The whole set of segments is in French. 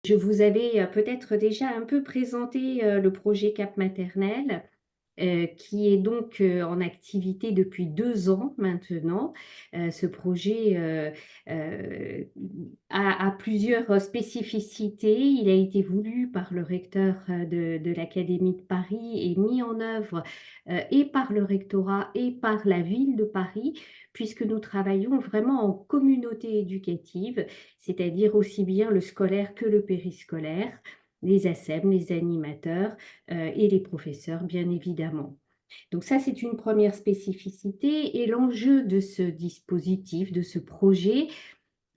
Je vous avais, peut-être déjà un peu présenté, le projet Cap Maternelle, qui est donc, en activité depuis 2 ans maintenant. Ce projet, a plusieurs spécificités. Il a été voulu par le recteur, de l'académie de Paris et mis en œuvre, et par le rectorat et par la ville de Paris, puisque nous travaillons vraiment en communauté éducative, c'est-à-dire aussi bien le scolaire que le périscolaire, les ASEM, les animateurs, et les professeurs, bien évidemment. Donc ça, c'est une première spécificité et l'enjeu de ce dispositif, de ce projet,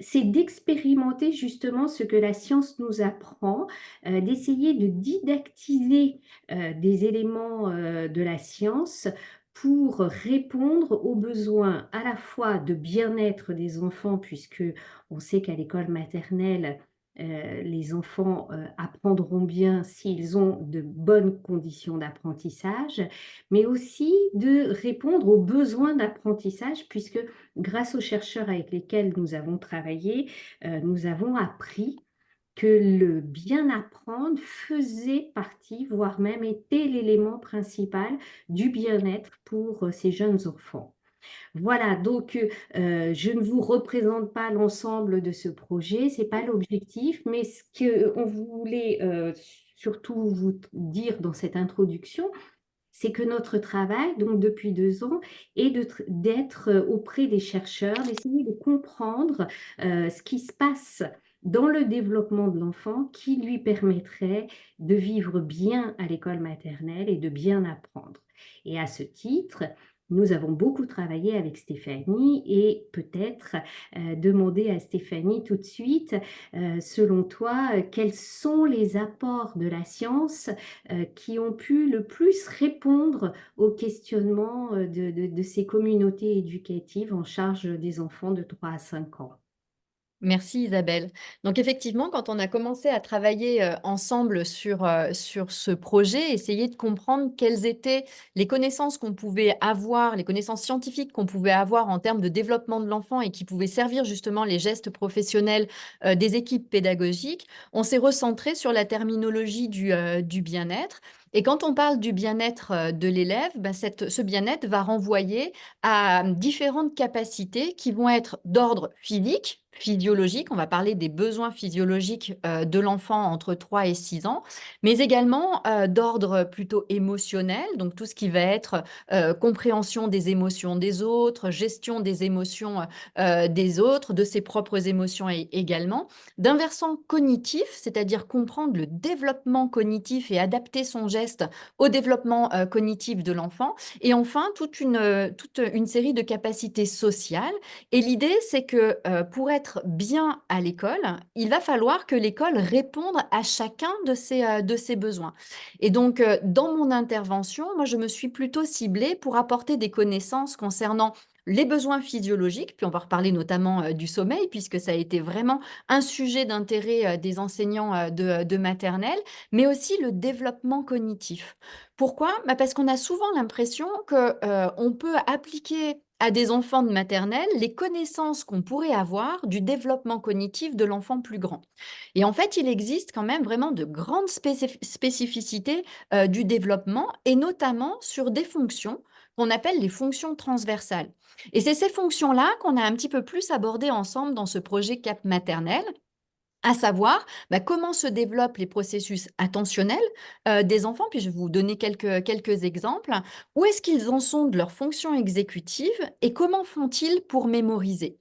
c'est d'expérimenter justement ce que la science nous apprend, d'essayer de didactiser, des éléments, de la science pour répondre aux besoins à la fois de bien-être des enfants, puisque on sait qu'à l'école maternelle, les enfants, apprendront bien s'ils ont de bonnes conditions d'apprentissage, mais aussi de répondre aux besoins d'apprentissage puisque grâce aux chercheurs avec lesquels nous avons travaillé, nous avons appris que le bien apprendre faisait partie, voire même était l'élément principal du bien-être pour, ces jeunes enfants. Voilà, donc je ne vous représente pas l'ensemble de ce projet, c'est pas l'objectif, mais ce qu'on voulait, surtout vous dire dans cette introduction, c'est que notre travail, donc depuis 2 ans, est d'être auprès des chercheurs, d'essayer de comprendre, ce qui se passe dans le développement de l'enfant qui lui permettrait de vivre bien à l'école maternelle et de bien apprendre. Et à ce titre, nous avons beaucoup travaillé avec Stéphanie et peut-être, demander à Stéphanie tout de suite, selon toi, quels sont les apports de la science qui ont pu le plus répondre aux questionnements de ces communautés éducatives en charge des enfants de 3 à 5 ans. Merci Isabelle. Donc effectivement, quand on a commencé à travailler, ensemble sur ce projet, essayer de comprendre quelles étaient les connaissances qu'on pouvait avoir, les connaissances scientifiques qu'on pouvait avoir en termes de développement de l'enfant et qui pouvaient servir justement les gestes professionnels, des équipes pédagogiques, on s'est recentré sur la terminologie du bien-être. Et quand on parle du bien-être, de l'élève, bah, ce bien-être va renvoyer à différentes capacités qui vont être d'ordre physique, physiologique. On va parler des besoins physiologiques de l'enfant entre 3 et 6 ans, mais également d'ordre plutôt émotionnel, donc tout ce qui va être compréhension des émotions des autres, gestion des émotions des autres, de ses propres émotions également. D'un versant cognitif, c'est-à-dire comprendre le développement cognitif et adapter son geste au développement cognitif de l'enfant. Et enfin, toute une série de capacités sociales. Et l'idée, c'est que pour être bien à l'école, il va falloir que l'école réponde à chacun de ses besoins. Et donc, dans mon intervention, moi, je me suis plutôt ciblée pour apporter des connaissances concernant les besoins physiologiques, puis on va reparler notamment du sommeil, puisque ça a été vraiment un sujet d'intérêt des enseignants de maternelle, mais aussi le développement cognitif. Pourquoi? Bah, parce qu'on a souvent l'impression que, on peut appliquer à des enfants de maternelle les connaissances qu'on pourrait avoir du développement cognitif de l'enfant plus grand. Et en fait, il existe quand même vraiment de grandes spécificités, du développement et notamment sur des fonctions qu'on appelle les fonctions transversales. Et c'est ces fonctions-là qu'on a un petit peu plus abordées ensemble dans ce projet Cap Maternelle, à savoir, bah, comment se développent les processus attentionnels, des enfants, puis je vais vous donner quelques exemples. Où est-ce qu'ils en sont de leur fonction exécutive et comment font-ils pour mémoriser?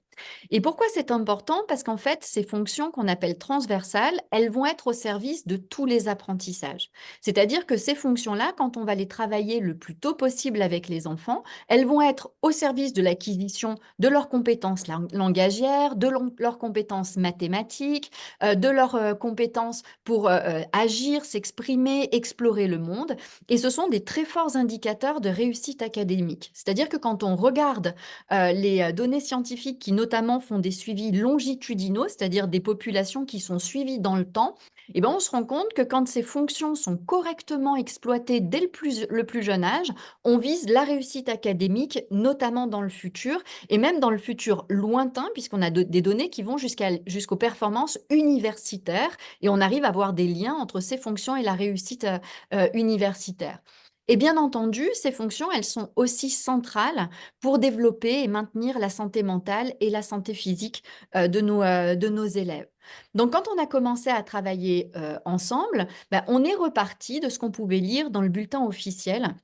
Et pourquoi c'est important? Parce qu'en fait, ces fonctions qu'on appelle transversales, elles vont être au service de tous les apprentissages. C'est-à-dire que ces fonctions-là, quand on va les travailler le plus tôt possible avec les enfants, elles vont être au service de l'acquisition de leurs compétences langagières, de leurs compétences mathématiques, de leurs compétences pour agir, s'exprimer, explorer le monde. Et ce sont des très forts indicateurs de réussite académique. C'est-à-dire que quand on regarde les données scientifiques qui notamment font des suivis longitudinaux, c'est-à-dire des populations qui sont suivies dans le temps, eh ben, on se rend compte que quand ces fonctions sont correctement exploitées dès le plus jeune âge, on vise la réussite académique, notamment dans le futur, et même dans le futur lointain, puisqu'on a des données qui vont jusqu'aux performances universitaires, et on arrive à voir des liens entre ces fonctions et la réussite universitaire. Et bien entendu, ces fonctions, elles sont aussi centrales pour développer et maintenir la santé mentale et la santé physique de nos élèves. Donc, quand on a commencé à travailler ensemble, ben, on est reparti de ce qu'on pouvait lire dans le bulletin officiel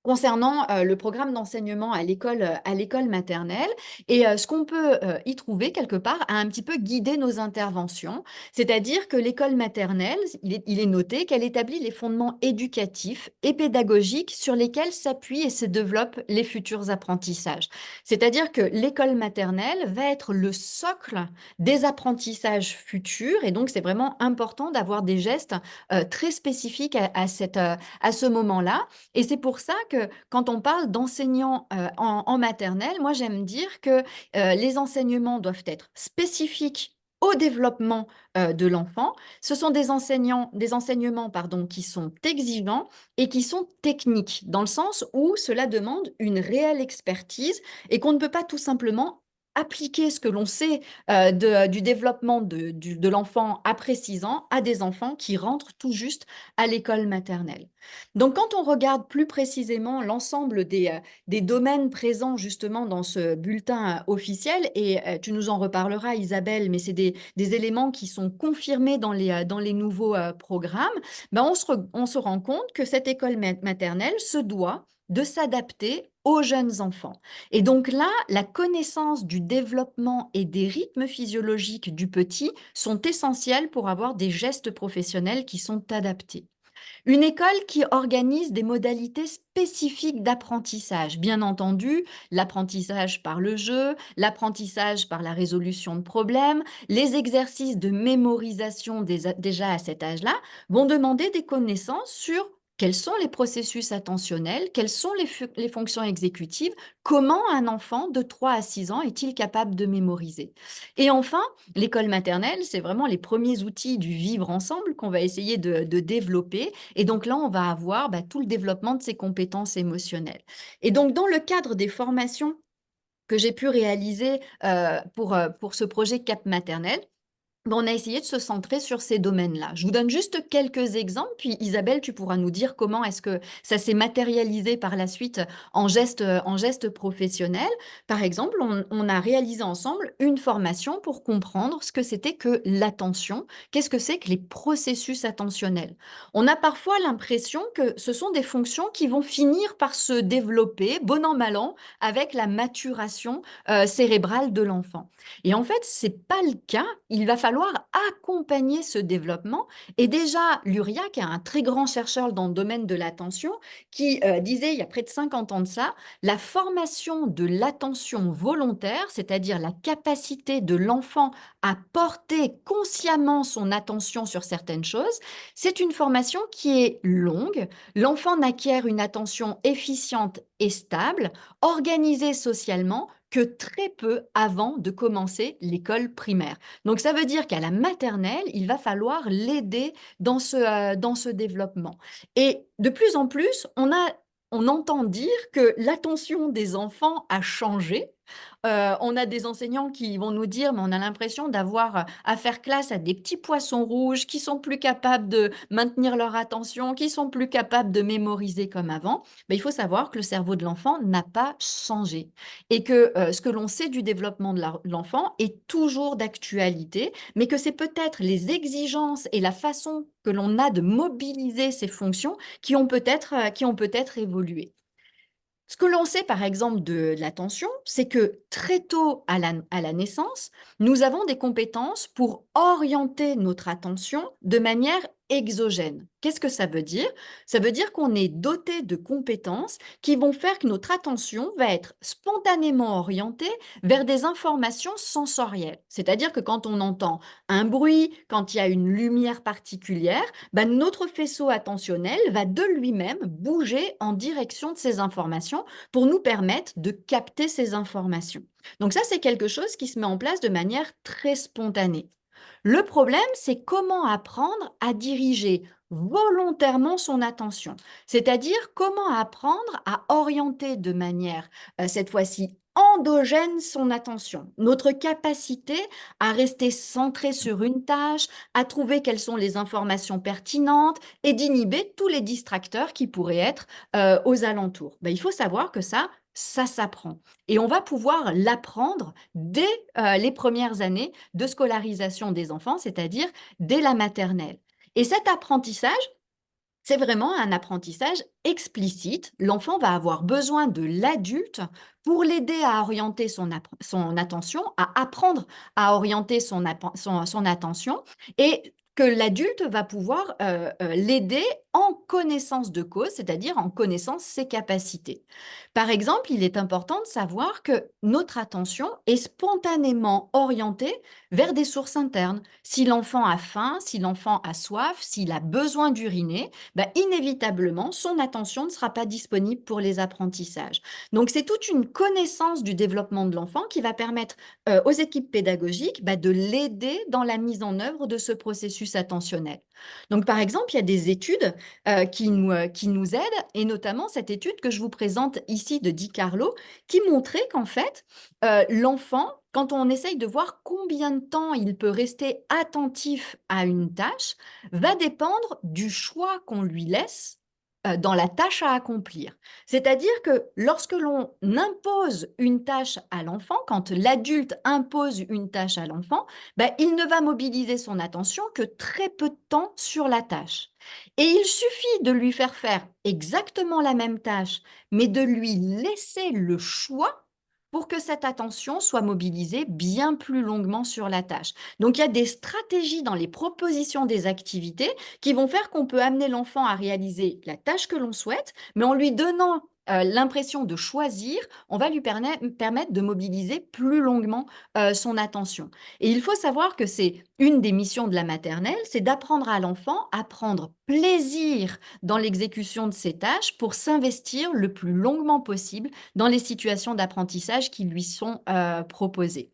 concernant le programme d'enseignement à l'école maternelle. Et ce qu'on peut y trouver quelque part a un petit peu guidé nos interventions. C'est-à-dire que l'école maternelle, il est noté qu'elle établit les fondements éducatifs et pédagogiques sur lesquels s'appuient et se développent les futurs apprentissages. C'est-à-dire que l'école maternelle va être le socle des apprentissages futurs. Et donc, c'est vraiment important d'avoir des gestes très spécifiques à ce moment-là. Et c'est pour ça que quand on parle d'enseignants en maternelle, moi j'aime dire que les enseignements doivent être spécifiques au développement de l'enfant. Ce sont des enseignements pardon, qui sont exigeants et qui sont techniques, dans le sens où cela demande une réelle expertise et qu'on ne peut pas tout simplement appliquer ce que l'on sait du développement de l'enfant après 6 ans à des enfants qui rentrent tout juste à l'école maternelle. Donc, quand on regarde plus précisément l'ensemble des domaines présents justement dans ce bulletin officiel, et tu nous en reparleras, Isabelle, mais c'est des éléments qui sont confirmés dans les nouveaux programmes, ben on se rend compte que cette école maternelle se doit de s'adapter aux jeunes enfants. Et donc là, la connaissance du développement et des rythmes physiologiques du petit sont essentiels pour avoir des gestes professionnels qui sont adaptés. Une école qui organise des modalités spécifiques d'apprentissage. Bien entendu, l'apprentissage par le jeu, l'apprentissage par la résolution de problèmes, les exercices de mémorisation déjà à cet âge-là vont demander des connaissances sur quels sont les processus attentionnels, quelles sont les fonctions exécutives, comment un enfant de 3 à 6 ans est-il capable de mémoriser. Et enfin, l'école maternelle, c'est vraiment les premiers outils du vivre ensemble qu'on va essayer de développer. Et donc là, on va avoir tout le développement de ses compétences émotionnelles. Et donc, dans le cadre des formations que j'ai pu réaliser pour ce projet Cap Maternelle, ben, on a essayé de se centrer sur ces domaines-là. Je vous donne juste quelques exemples, puis Isabelle, tu pourras nous dire comment est-ce que ça s'est matérialisé par la suite en gestes professionnels. Par exemple, on a réalisé ensemble une formation pour comprendre ce que c'était que l'attention, qu'est-ce que c'est que les processus attentionnels. On a parfois l'impression que ce sont des fonctions qui vont finir par se développer, bon an, mal an, avec la maturation cérébrale de l'enfant. Et en fait, c'est pas le cas. Il va falloir accompagner ce développement. Et déjà, Luria, qui est un très grand chercheur dans le domaine de l'attention, qui disait il y a près de 50 ans de ça, la formation de l'attention volontaire, c'est-à-dire la capacité de l'enfant à porter consciemment son attention sur certaines choses, c'est une formation qui est longue. L'enfant n'acquiert une attention efficiente et stable, organisée socialement, que très peu avant de commencer l'école primaire. Donc ça veut dire qu'à la maternelle, il va falloir l'aider dans ce développement. Et de plus en plus, on entend dire que l'attention des enfants a changé. On a des enseignants qui vont nous dire, mais on a l'impression d'avoir à faire classe à des petits poissons rouges qui sont plus capables de maintenir leur attention, qui sont plus capables de mémoriser comme avant. Ben, il faut savoir que le cerveau de l'enfant n'a pas changé et que ce que l'on sait du développement de l'enfant est toujours d'actualité, mais que c'est peut-être les exigences et la façon que l'on a de mobiliser ces fonctions qui ont peut-être évolué. Ce que l'on sait par exemple de l'attention, c'est que très tôt à la naissance, nous avons des compétences pour orienter notre attention de manière exogènes. Qu'est-ce que ça veut dire? Ça veut dire qu'on est doté de compétences qui vont faire que notre attention va être spontanément orientée vers des informations sensorielles. C'est-à-dire que quand on entend un bruit, quand il y a une lumière particulière, ben, notre faisceau attentionnel va de lui-même bouger en direction de ces informations pour nous permettre de capter ces informations. Donc ça, c'est quelque chose qui se met en place de manière très spontanée. Le problème, c'est comment apprendre à diriger volontairement son attention, c'est-à-dire comment apprendre à orienter de manière, cette fois-ci, endogène son attention, notre capacité à rester centré sur une tâche, à trouver quelles sont les informations pertinentes et d'inhiber tous les distracteurs qui pourraient être aux alentours. Ben, il faut savoir que ça s'apprend. Et on va pouvoir l'apprendre dès les premières années de scolarisation des enfants, c'est-à-dire dès la maternelle. Et cet apprentissage, c'est vraiment un apprentissage explicite. L'enfant va avoir besoin de l'adulte pour l'aider à orienter son attention, à apprendre à orienter son attention, et que l'adulte va pouvoir l'aider en connaissance de cause, c'est-à-dire en connaissant ses capacités. Par exemple, il est important de savoir que notre attention est spontanément orientée vers des sources internes. Si l'enfant a faim, si l'enfant a soif, s'il a besoin d'uriner, bah, inévitablement, son attention ne sera pas disponible pour les apprentissages. Donc, c'est toute une connaissance du développement de l'enfant qui va permettre aux équipes pédagogiques bah, de l'aider dans la mise en œuvre de ce processus attentionnel. Donc, par exemple, il y a des études qui nous aident, et notamment cette étude que je vous présente ici de Di Carlo, qui montrait qu'en fait, l'enfant, quand on essaye de voir combien de temps il peut rester attentif à une tâche, va dépendre du choix qu'on lui laisse dans la tâche à accomplir. C'est-à-dire que lorsque l'on impose une tâche à l'enfant, quand l'adulte impose une tâche à l'enfant, ben, il ne va mobiliser son attention que très peu de temps sur la tâche. Et il suffit de lui faire exactement la même tâche, mais de lui laisser le choix pour que cette attention soit mobilisée bien plus longuement sur la tâche. Donc, il y a des stratégies dans les propositions des activités qui vont faire qu'on peut amener l'enfant à réaliser la tâche que l'on souhaite, mais en lui donnant l'impression de choisir, on va lui permettre de mobiliser plus longuement son attention. Et il faut savoir que c'est une des missions de la maternelle, c'est d'apprendre à l'enfant à prendre plaisir dans l'exécution de ses tâches pour s'investir le plus longuement possible dans les situations d'apprentissage qui lui sont proposées.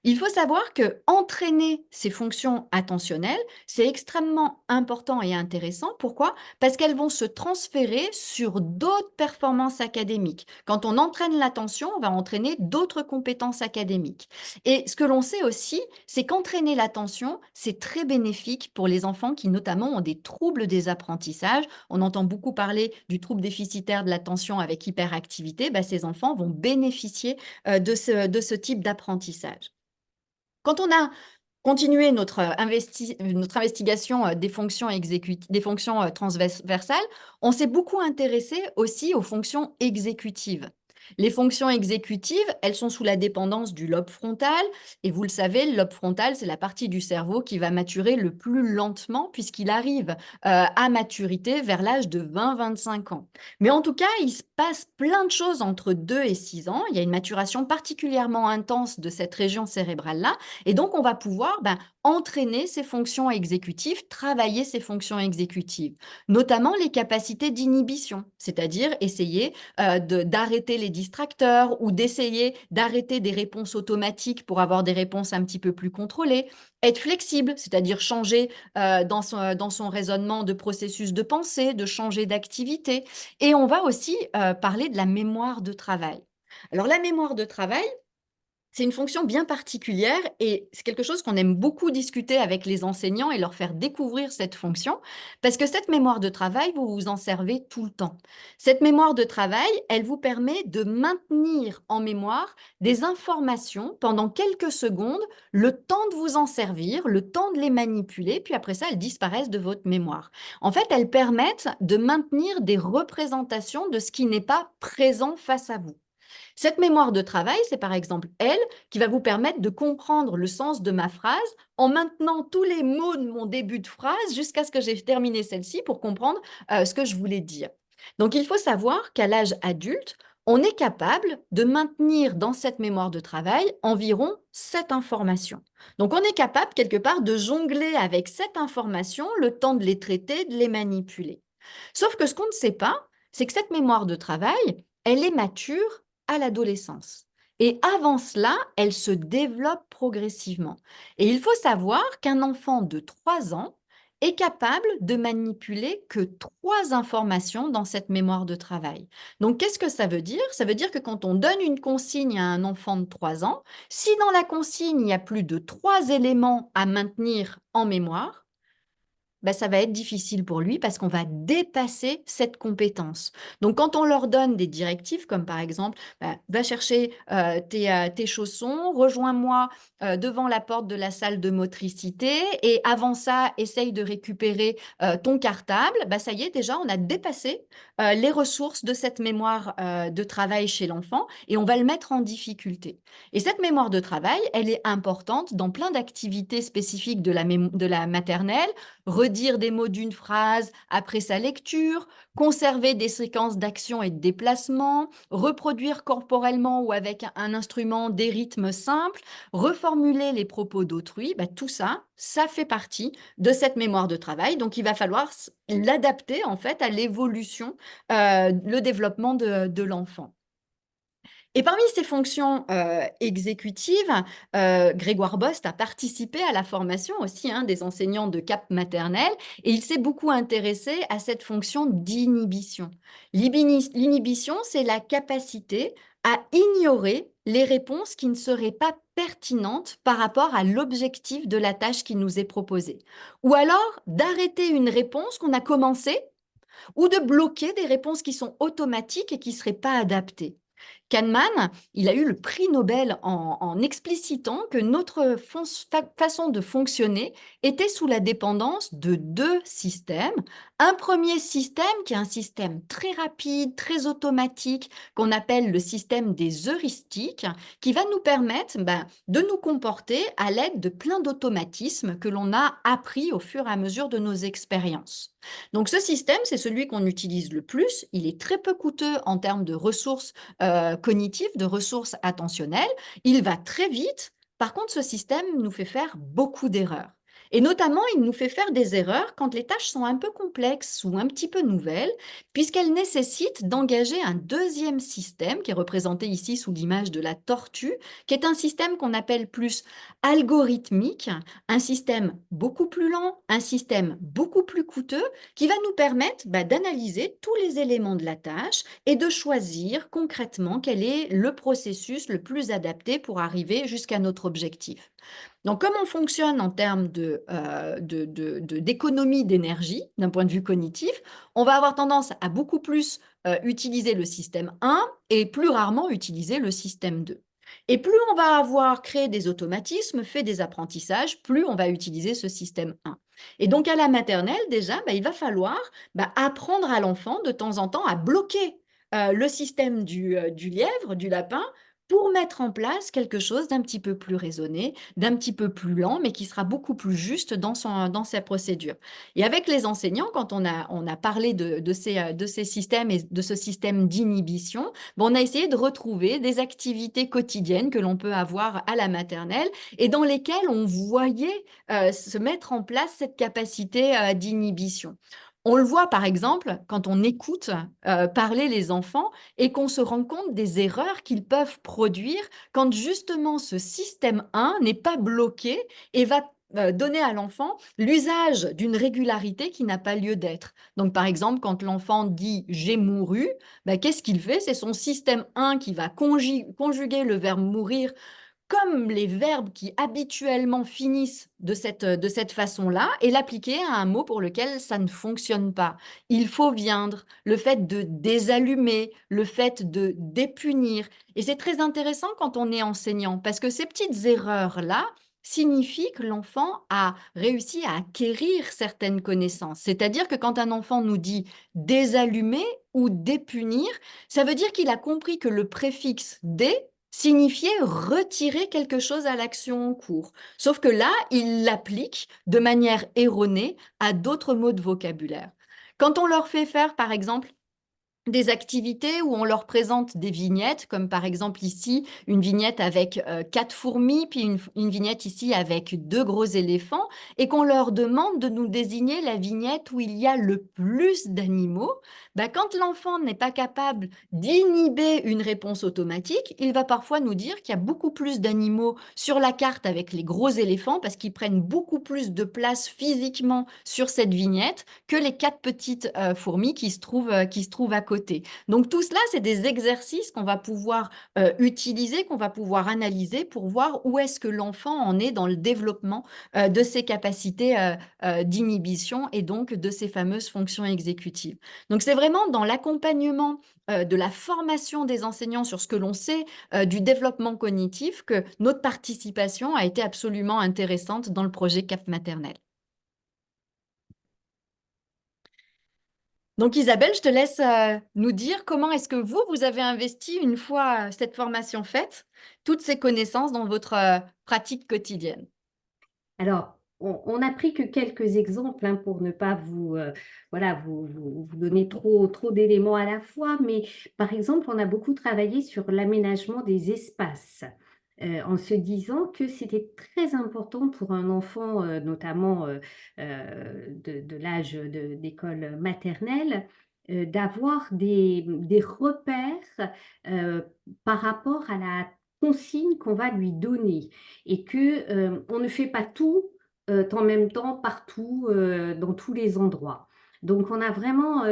Il faut savoir que entraîner ces fonctions attentionnelles, c'est extrêmement important et intéressant. Pourquoi? Parce qu'elles vont se transférer sur d'autres performances académiques. Quand on entraîne l'attention, on va entraîner d'autres compétences académiques. Et ce que l'on sait aussi, c'est qu'entraîner l'attention, c'est très bénéfique pour les enfants qui notamment ont des troubles des apprentissages. On entend beaucoup parler du trouble déficitaire de l'attention avec hyperactivité. Bah, ces enfants vont bénéficier de ce type d'apprentissage. Quand on a continué notre investigation des fonctions transversales, on s'est beaucoup intéressé aussi aux fonctions exécutives. Les fonctions exécutives, elles sont sous la dépendance du lobe frontal. Et vous le savez, le lobe frontal, c'est la partie du cerveau qui va maturer le plus lentement puisqu'il arrive à maturité vers l'âge de 20-25 ans. Mais en tout cas, il se passe plein de choses entre 2 et 6 ans. Il y a une maturation particulièrement intense de cette région cérébrale-là. Et donc, on va pouvoir entraîner ces fonctions exécutives, travailler ces fonctions exécutives, notamment les capacités d'inhibition, c'est-à-dire essayer d'arrêter les distracteurs ou d'essayer d'arrêter des réponses automatiques pour avoir des réponses un petit peu plus contrôlées, être flexible, c'est-à-dire changer dans son raisonnement de processus de pensée, de changer d'activité. Et on va aussi parler de la mémoire de travail. Alors la mémoire de travail, c'est une fonction bien particulière et c'est quelque chose qu'on aime beaucoup discuter avec les enseignants et leur faire découvrir cette fonction, parce que cette mémoire de travail, vous vous en servez tout le temps. Cette mémoire de travail, elle vous permet de maintenir en mémoire des informations pendant quelques secondes, le temps de vous en servir, le temps de les manipuler, puis après ça, elles disparaissent de votre mémoire. En fait, elles permettent de maintenir des représentations de ce qui n'est pas présent face à vous. Cette mémoire de travail, c'est par exemple elle qui va vous permettre de comprendre le sens de ma phrase en maintenant tous les mots de mon début de phrase jusqu'à ce que j'ai terminé celle-ci pour comprendre ce que je voulais dire. Donc, il faut savoir qu'à l'âge adulte, on est capable de maintenir dans cette mémoire de travail environ 7 informations. Donc, on est capable quelque part de jongler avec 7 informations le temps de les traiter, de les manipuler. Sauf que ce qu'on ne sait pas, c'est que cette mémoire de travail, elle est mature à l'adolescence. Et avant cela, elle se développe progressivement. Et il faut savoir qu'un enfant de 3 ans est capable de manipuler que 3 informations dans cette mémoire de travail. Donc, qu'est-ce que ça veut dire? Ça veut dire que quand on donne une consigne à un enfant de 3 ans, si dans la consigne, il y a plus de 3 éléments à maintenir en mémoire, bah, ça va être difficile pour lui parce qu'on va dépasser cette compétence. Donc, quand on leur donne des directives, comme par exemple, bah, va chercher tes chaussons, rejoins-moi devant la porte de la salle de motricité et avant ça, essaye de récupérer ton cartable, bah, ça y est, déjà, on a dépassé les ressources de cette mémoire de travail chez l'enfant et on va le mettre en difficulté. Et cette mémoire de travail, elle est importante dans plein d'activités spécifiques de la maternelle, redire des mots d'une phrase après sa lecture, conserver des séquences d'action et de déplacement, reproduire corporellement ou avec un instrument des rythmes simples, reformuler les propos d'autrui, bah, tout ça, ça fait partie de cette mémoire de travail. Donc, il va falloir l'adapter en fait à l'évolution, le développement de l'enfant. Et parmi ces fonctions exécutives, Grégoire Bost a participé à la formation aussi hein, des enseignants de CAP maternelle et il s'est beaucoup intéressé à cette fonction d'inhibition. L'inhibition, c'est la capacité à ignorer les réponses qui ne seraient pas pertinentes par rapport à l'objectif de la tâche qui nous est proposée. Ou alors d'arrêter une réponse qu'on a commencée ou de bloquer des réponses qui sont automatiques et qui ne seraient pas adaptées. Kahneman, il a eu le prix Nobel en explicitant que notre façon de fonctionner était sous la dépendance de 2 systèmes. Un premier système qui est un système très rapide, très automatique, qu'on appelle le système des heuristiques, qui va nous permettre de nous comporter à l'aide de plein d'automatismes que l'on a appris au fur et à mesure de nos expériences. Donc ce système, c'est celui qu'on utilise le plus. Il est très peu coûteux en termes de ressources cognitives, de ressources attentionnelles. Il va très vite. Par contre, ce système nous fait faire beaucoup d'erreurs. Et notamment, il nous fait faire des erreurs quand les tâches sont un peu complexes ou un petit peu nouvelles, puisqu'elles nécessitent d'engager un deuxième système, qui est représenté ici sous l'image de la tortue, qui est un système qu'on appelle plus algorithmique, un système beaucoup plus lent, un système beaucoup plus coûteux, qui va nous permettre d'analyser tous les éléments de la tâche et de choisir concrètement quel est le processus le plus adapté pour arriver jusqu'à notre objectif. Donc, comme on fonctionne en termes d'économie d'énergie d'un point de vue cognitif, on va avoir tendance à beaucoup plus utiliser le système 1 et plus rarement utiliser le système 2. Et plus on va avoir créé des automatismes, fait des apprentissages, plus on va utiliser ce système 1. Et donc, à la maternelle, déjà, il va falloir apprendre à l'enfant de temps en temps à bloquer le système du lièvre, du lapin, pour mettre en place quelque chose d'un petit peu plus raisonné, d'un petit peu plus lent, mais qui sera beaucoup plus juste dans sa procédure. Et avec les enseignants, quand on a parlé de ces systèmes et de ce système d'inhibition, on a essayé de retrouver des activités quotidiennes que l'on peut avoir à la maternelle et dans lesquelles on voyait se mettre en place cette capacité d'inhibition. On le voit par exemple quand on écoute parler les enfants et qu'on se rend compte des erreurs qu'ils peuvent produire quand justement ce système 1 n'est pas bloqué et va donner à l'enfant l'usage d'une régularité qui n'a pas lieu d'être. Donc par exemple, quand l'enfant dit j'ai mouru, qu'est-ce qu'il fait? C'est son système 1 qui va conjuguer le verbe mourir comme les verbes qui habituellement finissent de cette façon-là et l'appliquer à un mot pour lequel ça ne fonctionne pas. Il faut viandre, le fait de désallumer, le fait de dépunir. Et c'est très intéressant quand on est enseignant parce que ces petites erreurs-là, signifie que l'enfant a réussi à acquérir certaines connaissances. C'est-à-dire que quand un enfant nous dit désallumer ou dépunir, ça veut dire qu'il a compris que le préfixe dé signifiait retirer quelque chose à l'action en cours. Sauf que là, il l'applique de manière erronée à d'autres mots de vocabulaire. Quand on leur fait faire, par exemple, des activités où on leur présente des vignettes, comme par exemple ici, une vignette avec 4 fourmis, puis une vignette ici avec 2 gros éléphants, et qu'on leur demande de nous désigner la vignette où il y a le plus d'animaux, bah, quand l'enfant n'est pas capable d'inhiber une réponse automatique, il va parfois nous dire qu'il y a beaucoup plus d'animaux sur la carte avec les gros éléphants parce qu'ils prennent beaucoup plus de place physiquement sur cette vignette que les 4 petites fourmis qui se trouvent à côté. Donc tout cela, c'est des exercices qu'on va pouvoir utiliser, qu'on va pouvoir analyser pour voir où est-ce que l'enfant en est dans le développement de ses capacités d'inhibition et donc de ses fameuses fonctions exécutives. Donc c'est vraiment dans l'accompagnement de la formation des enseignants sur ce que l'on sait du développement cognitif que notre participation a été absolument intéressante dans le projet CAP maternelle. Donc Isabelle, je te laisse, nous dire comment est-ce que vous avez investi une fois, cette formation faite, toutes ces connaissances dans votre, pratique quotidienne? Alors, on n'a pris que quelques exemples hein, pour ne pas vous, voilà, vous donner trop d'éléments à la fois, mais par exemple, on a beaucoup travaillé sur l'aménagement des espaces, en se disant que c'était très important pour un enfant, notamment de l'âge d'école maternelle, d'avoir des repères par rapport à la consigne qu'on va lui donner et que on ne fait pas tout en même temps partout dans tous les endroits. Donc on a vraiment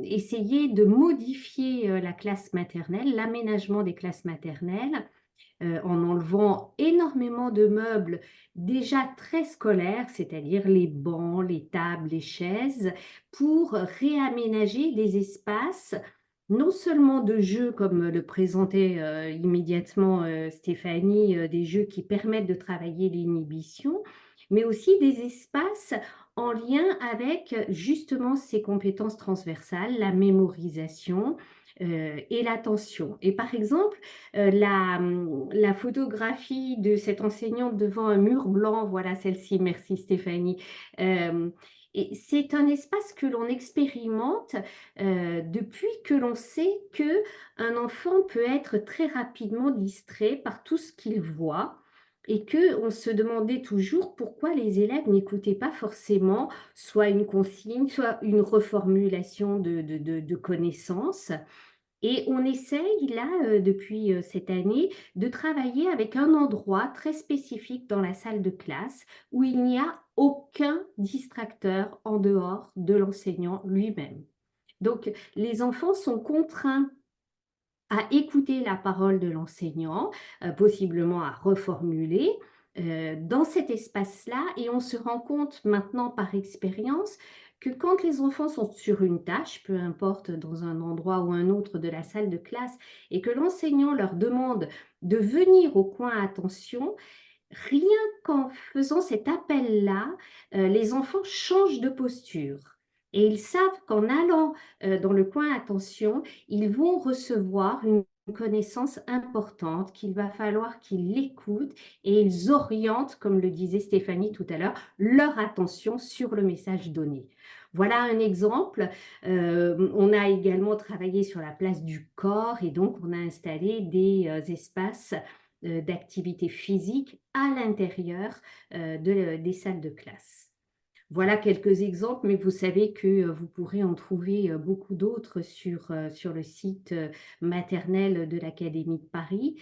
essayé de modifier la classe maternelle, l'aménagement des classes maternelles en enlevant énormément de meubles déjà très scolaires, c'est-à-dire les bancs, les tables, les chaises, pour réaménager des espaces non seulement de jeux, comme le présentait immédiatement Stéphanie, des jeux qui permettent de travailler l'inhibition, mais aussi des espaces en lien avec justement ces compétences transversales, la mémorisation et l'attention. Et par exemple, la photographie de cette enseignante devant un mur blanc, voilà celle-ci, merci Stéphanie. Euh, et c'est un espace que l'on expérimente depuis que l'on sait que un enfant peut être très rapidement distrait par tout ce qu'il voit et que on se demandait toujours pourquoi les élèves n'écoutaient pas forcément soit une consigne, soit une reformulation de connaissances. Et on essaye là, depuis cette année, de travailler avec un endroit très spécifique dans la salle de classe où il n'y a aucun distracteur en dehors de l'enseignant lui-même. Donc, les enfants sont contraints à écouter la parole de l'enseignant, possiblement à reformuler dans cet espace-là. Et on se rend compte maintenant par expérience que quand les enfants sont sur une tâche, peu importe dans un endroit ou un autre de la salle de classe, et que l'enseignant leur demande de venir au coin attention, rien qu'en faisant cet appel-là, les enfants changent de posture. Et ils savent qu'en allant dans le coin attention, ils vont recevoir une connaissance importante, qu'il va falloir qu'ils l'écoutent et ils orientent, comme le disait Stéphanie tout à l'heure, leur attention sur le message donné. Voilà un exemple. On a également travaillé sur la place du corps et donc on a installé des espaces d'activité physique à l'intérieur des salles de classe. Voilà quelques exemples, mais vous savez que vous pourrez en trouver beaucoup d'autres sur le site maternel de l'Académie de Paris.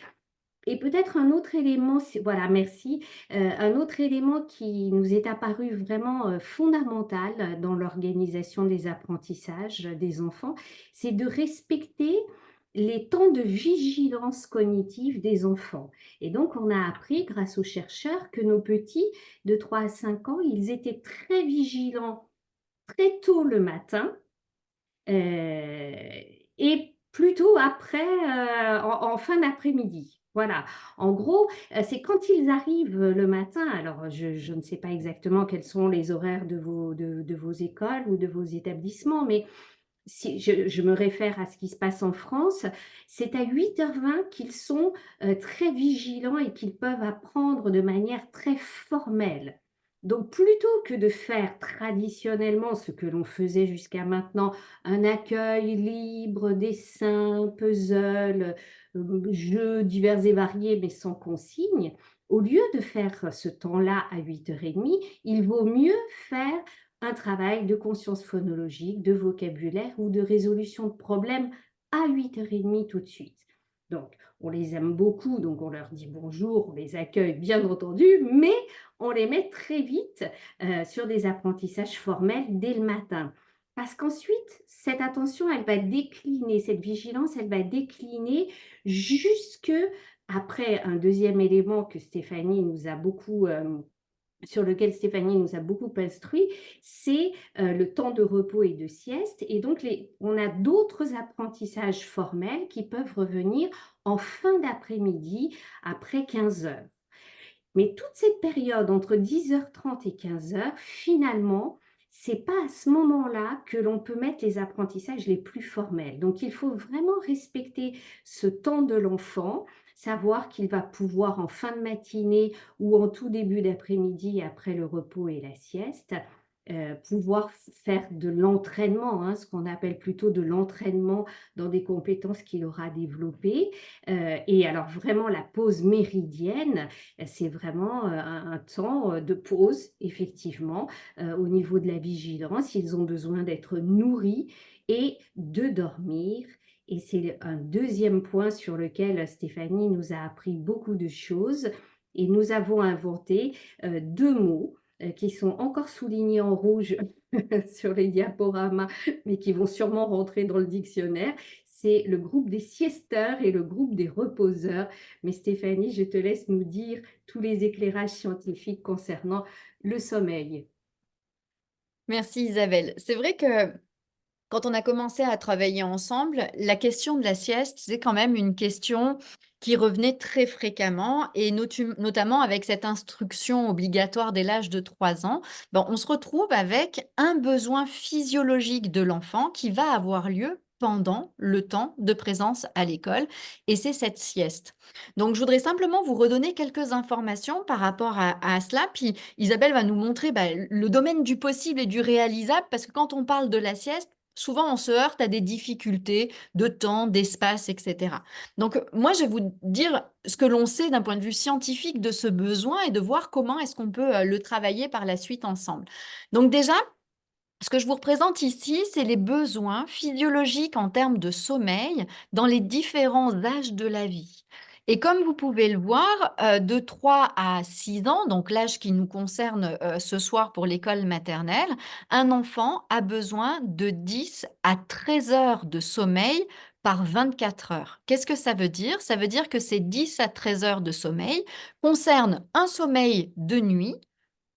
Et peut-être un autre élément, voilà, merci, un autre élément qui nous est apparu vraiment fondamental dans l'organisation des apprentissages des enfants, c'est de respecter les temps de vigilance cognitive des enfants. Et donc, on a appris, grâce aux chercheurs, que nos petits de 3 à 5 ans, ils étaient très vigilants très tôt le matin, et Plutôt après, en fin d'après-midi. Voilà. En gros, c'est quand ils arrivent, le matin, alors je ne sais pas exactement quels sont les horaires de vos écoles ou de vos établissements, mais si je me réfère à ce qui se passe en France, c'est à 8h20 qu'ils sont, très vigilants et qu'ils peuvent apprendre de manière très formelle. Donc plutôt que de faire traditionnellement ce que l'on faisait jusqu'à maintenant, un accueil libre, dessin, puzzle, jeux divers et variés mais sans consigne, au lieu de faire ce temps-là à 8h30, il vaut mieux faire un travail de conscience phonologique, de vocabulaire ou de résolution de problèmes à 8h30 tout de suite. Donc, on les aime beaucoup, donc on leur dit bonjour, on les accueille bien entendu, mais on les met très vite sur des apprentissages formels dès le matin. Parce qu'ensuite, cette attention, elle va décliner, cette vigilance, elle va décliner jusque après un deuxième élément que Stéphanie nous a beaucoup sur lequel Stéphanie nous a beaucoup instruit, c'est le temps de repos et de sieste. Et donc, on a d'autres apprentissages formels qui peuvent revenir en fin d'après-midi, après 15 heures. Mais toute cette période entre 10h30 et 15 heures, finalement, c'est pas à ce moment-là que l'on peut mettre les apprentissages les plus formels. Donc, il faut vraiment respecter ce temps de l'enfant, savoir qu'il va pouvoir en fin de matinée ou en tout début d'après-midi, après le repos et la sieste, pouvoir faire de l'entraînement, hein, ce qu'on appelle plutôt de l'entraînement dans des compétences qu'il aura développées. Et alors vraiment la pause méridienne, c'est vraiment un temps de pause, effectivement, au niveau de la vigilance. Ils ont besoin d'être nourris et de dormir. Et c'est un deuxième point sur lequel Stéphanie nous a appris beaucoup de choses. Et nous avons inventé deux mots qui sont encore soulignés en rouge sur les diaporamas, mais qui vont sûrement rentrer dans le dictionnaire. C'est le groupe des siesteurs et le groupe des reposeurs. Mais Stéphanie, je te laisse nous dire tous les éclairages scientifiques concernant le sommeil. Merci Isabelle. C'est vrai que quand on a commencé à travailler ensemble, la question de la sieste, c'est quand même une question qui revenait très fréquemment et notamment avec cette instruction obligatoire dès l'âge de 3 ans, ben, on se retrouve avec un besoin physiologique de l'enfant qui va avoir lieu pendant le temps de présence à l'école et c'est cette sieste. Donc, je voudrais simplement vous redonner quelques informations par rapport à cela. Puis Isabelle va nous montrer le domaine du possible et du réalisable parce que quand on parle de la sieste, souvent, on se heurte à des difficultés de temps, d'espace, etc. Donc, moi, je vais vous dire ce que l'on sait d'un point de vue scientifique de ce besoin et de voir comment est-ce qu'on peut le travailler par la suite ensemble. Donc déjà, ce que je vous représente ici, c'est les besoins physiologiques en termes de sommeil dans les différents âges de la vie. Et comme vous pouvez le voir, de 3 à 6 ans, donc l'âge qui nous concerne ce soir pour l'école maternelle, un enfant a besoin de 10 à 13 heures de sommeil par 24 heures. Qu'est-ce que ça veut dire? Ça veut dire que ces 10 à 13 heures de sommeil concernent un sommeil de nuit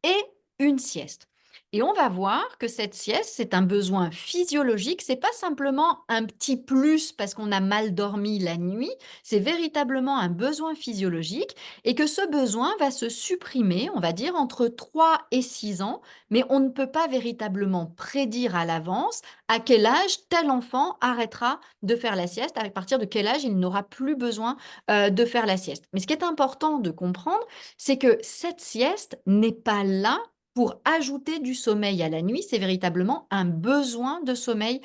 et une sieste. Et on va voir que cette sieste, c'est un besoin physiologique, c'est pas simplement un petit plus parce qu'on a mal dormi la nuit, c'est véritablement un besoin physiologique et que ce besoin va se supprimer, on va dire, entre 3 et 6 ans, mais on ne peut pas véritablement prédire à l'avance à quel âge tel enfant arrêtera de faire la sieste, à partir de quel âge il n'aura plus besoin de faire la sieste. Mais ce qui est important de comprendre, c'est que cette sieste n'est pas là pour ajouter du sommeil à la nuit, c'est véritablement un besoin de sommeil,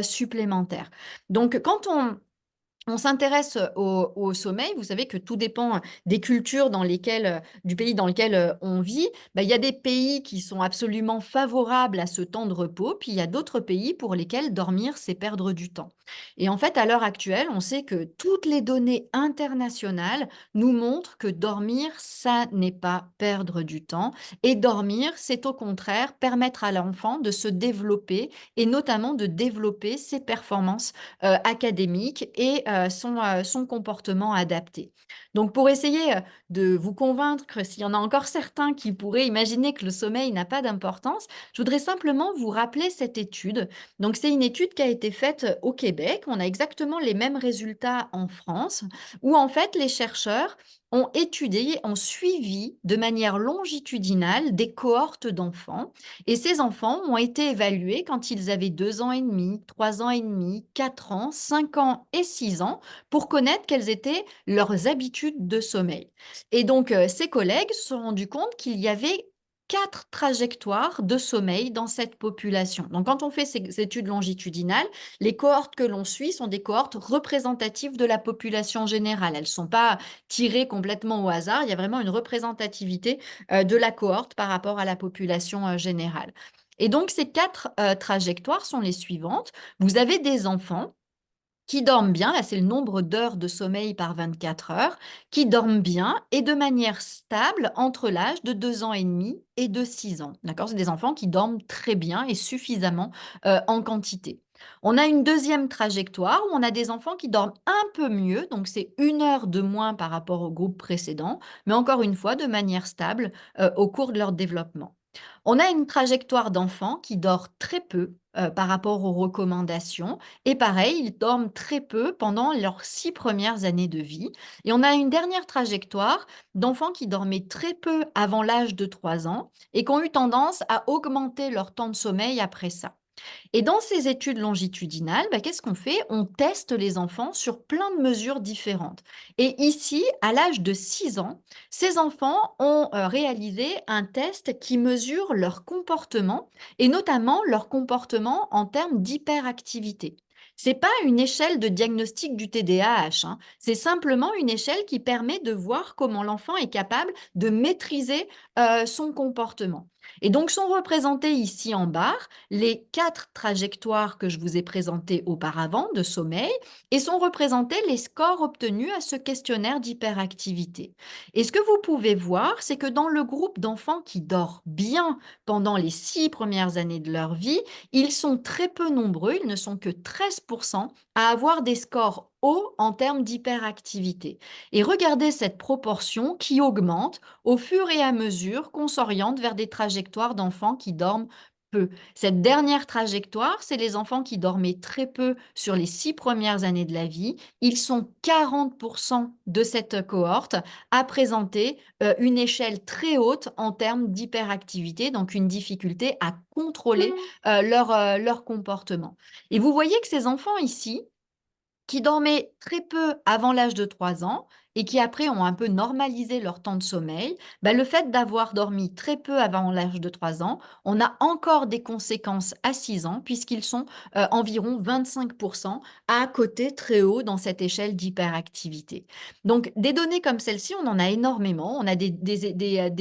supplémentaire. Donc quand on s'intéresse au sommeil. Vous savez que tout dépend des cultures dans lesquelles, du pays dans lequel, on vit. Bah, il y a des pays qui sont absolument favorables à ce temps de repos, puis il y a d'autres pays pour lesquels dormir, c'est perdre du temps. Et en fait, à l'heure actuelle, on sait que toutes les données internationales nous montrent que dormir, ça n'est pas perdre du temps et dormir, c'est au contraire permettre à l'enfant de se développer et notamment de développer ses performances académiques et son comportement adapté. Donc pour essayer, de vous convaincre que s'il y en a encore certains qui pourraient imaginer que le sommeil n'a pas d'importance, je voudrais simplement vous rappeler cette étude. Donc c'est une étude qui a été faite, au Québec. On a exactement les mêmes résultats en France, où en fait les chercheurs ont étudié, ont suivi de manière longitudinale des cohortes d'enfants et ces enfants ont été évalués quand ils avaient 2 ans et demi, 3 ans et demi, 4 ans, 5 ans et 6 ans pour connaître quelles étaient leurs habitudes de sommeil. Et donc, ses collègues se sont rendus compte qu'il y avait 4 trajectoires de sommeil dans cette population. Donc, quand on fait ces études longitudinales, les cohortes que l'on suit sont des cohortes représentatives de la population générale. Elles ne sont pas tirées complètement au hasard. Il y a vraiment une représentativité de la cohorte par rapport à la population générale. Et donc, ces 4 trajectoires sont les suivantes. Vous avez des enfants qui dorment bien, là c'est le nombre d'heures de sommeil par 24 heures, qui dorment bien et de manière stable entre l'âge de 2 ans et demi et de 6 ans. D'accord? C'est des enfants qui dorment très bien et suffisamment en quantité. On a une deuxième trajectoire où on a des enfants qui dorment un peu mieux, donc c'est 1 heure de moins par rapport au groupe précédent, mais encore une fois de manière stable au cours de leur développement. On a une trajectoire d'enfants qui dort très peu par rapport aux recommandations et pareil, ils dorment très peu pendant leurs 6 premières années de vie. Et on a une dernière trajectoire d'enfants qui dormaient très peu avant l'âge de 3 ans et qui ont eu tendance à augmenter leur temps de sommeil après ça. Et dans ces études longitudinales, bah, qu'est-ce qu'on fait? On teste les enfants sur plein de mesures différentes. Et ici, à l'âge de 6 ans, ces enfants ont réalisé un test qui mesure leur comportement et notamment leur comportement en termes d'hyperactivité. C'est pas une échelle de diagnostic du TDAH, hein. C'est simplement une échelle qui permet de voir comment l'enfant est capable de maîtriser son comportement. Et donc sont représentés ici en barre les 4 trajectoires que je vous ai présentées auparavant de sommeil et sont représentés les scores obtenus à ce questionnaire d'hyperactivité. Et ce que vous pouvez voir, c'est que dans le groupe d'enfants qui dort bien pendant les 6 premières années de leur vie, ils sont très peu nombreux, ils ne sont que 13% à avoir des scores hauts en termes d'hyperactivité. Et regardez cette proportion qui augmente au fur et à mesure qu'on s'oriente vers des trajectoires d'enfants qui dorment peu. Cette dernière trajectoire, c'est les enfants qui dormaient très peu sur les 6 premières années de la vie. Ils sont 40% de cette cohorte à présenter une échelle très haute en termes d'hyperactivité, donc une difficulté à contrôler leur comportement. Et vous voyez que ces enfants ici, qui dormaient très peu avant l'âge de 3 ans et qui après ont un peu normalisé leur temps de sommeil, bah, le fait d'avoir dormi très peu avant l'âge de 3 ans, on a encore des conséquences à 6 ans puisqu'ils sont environ 25% à côté très haut dans cette échelle d'hyperactivité. Donc des données comme celle-ci, on en a énormément. On a des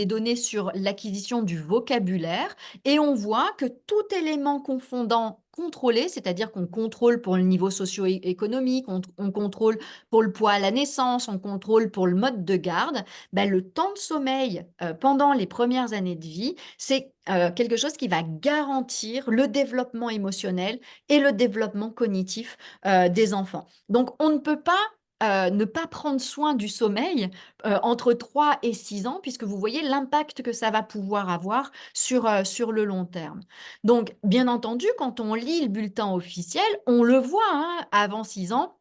données sur l'acquisition du vocabulaire et on voit que tout élément confondant contrôler, c'est-à-dire qu'on contrôle pour le niveau socio-économique, on contrôle pour le poids à la naissance, on contrôle pour le mode de garde, ben, le temps de sommeil pendant les premières années de vie, c'est quelque chose qui va garantir le développement émotionnel et le développement cognitif des enfants. Donc, on ne peut pas ne pas prendre soin du sommeil entre 3 et 6 ans, puisque vous voyez l'impact que ça va pouvoir avoir sur le long terme. Donc, bien entendu, quand on lit le bulletin officiel, on le voit, hein, avant 6 ans,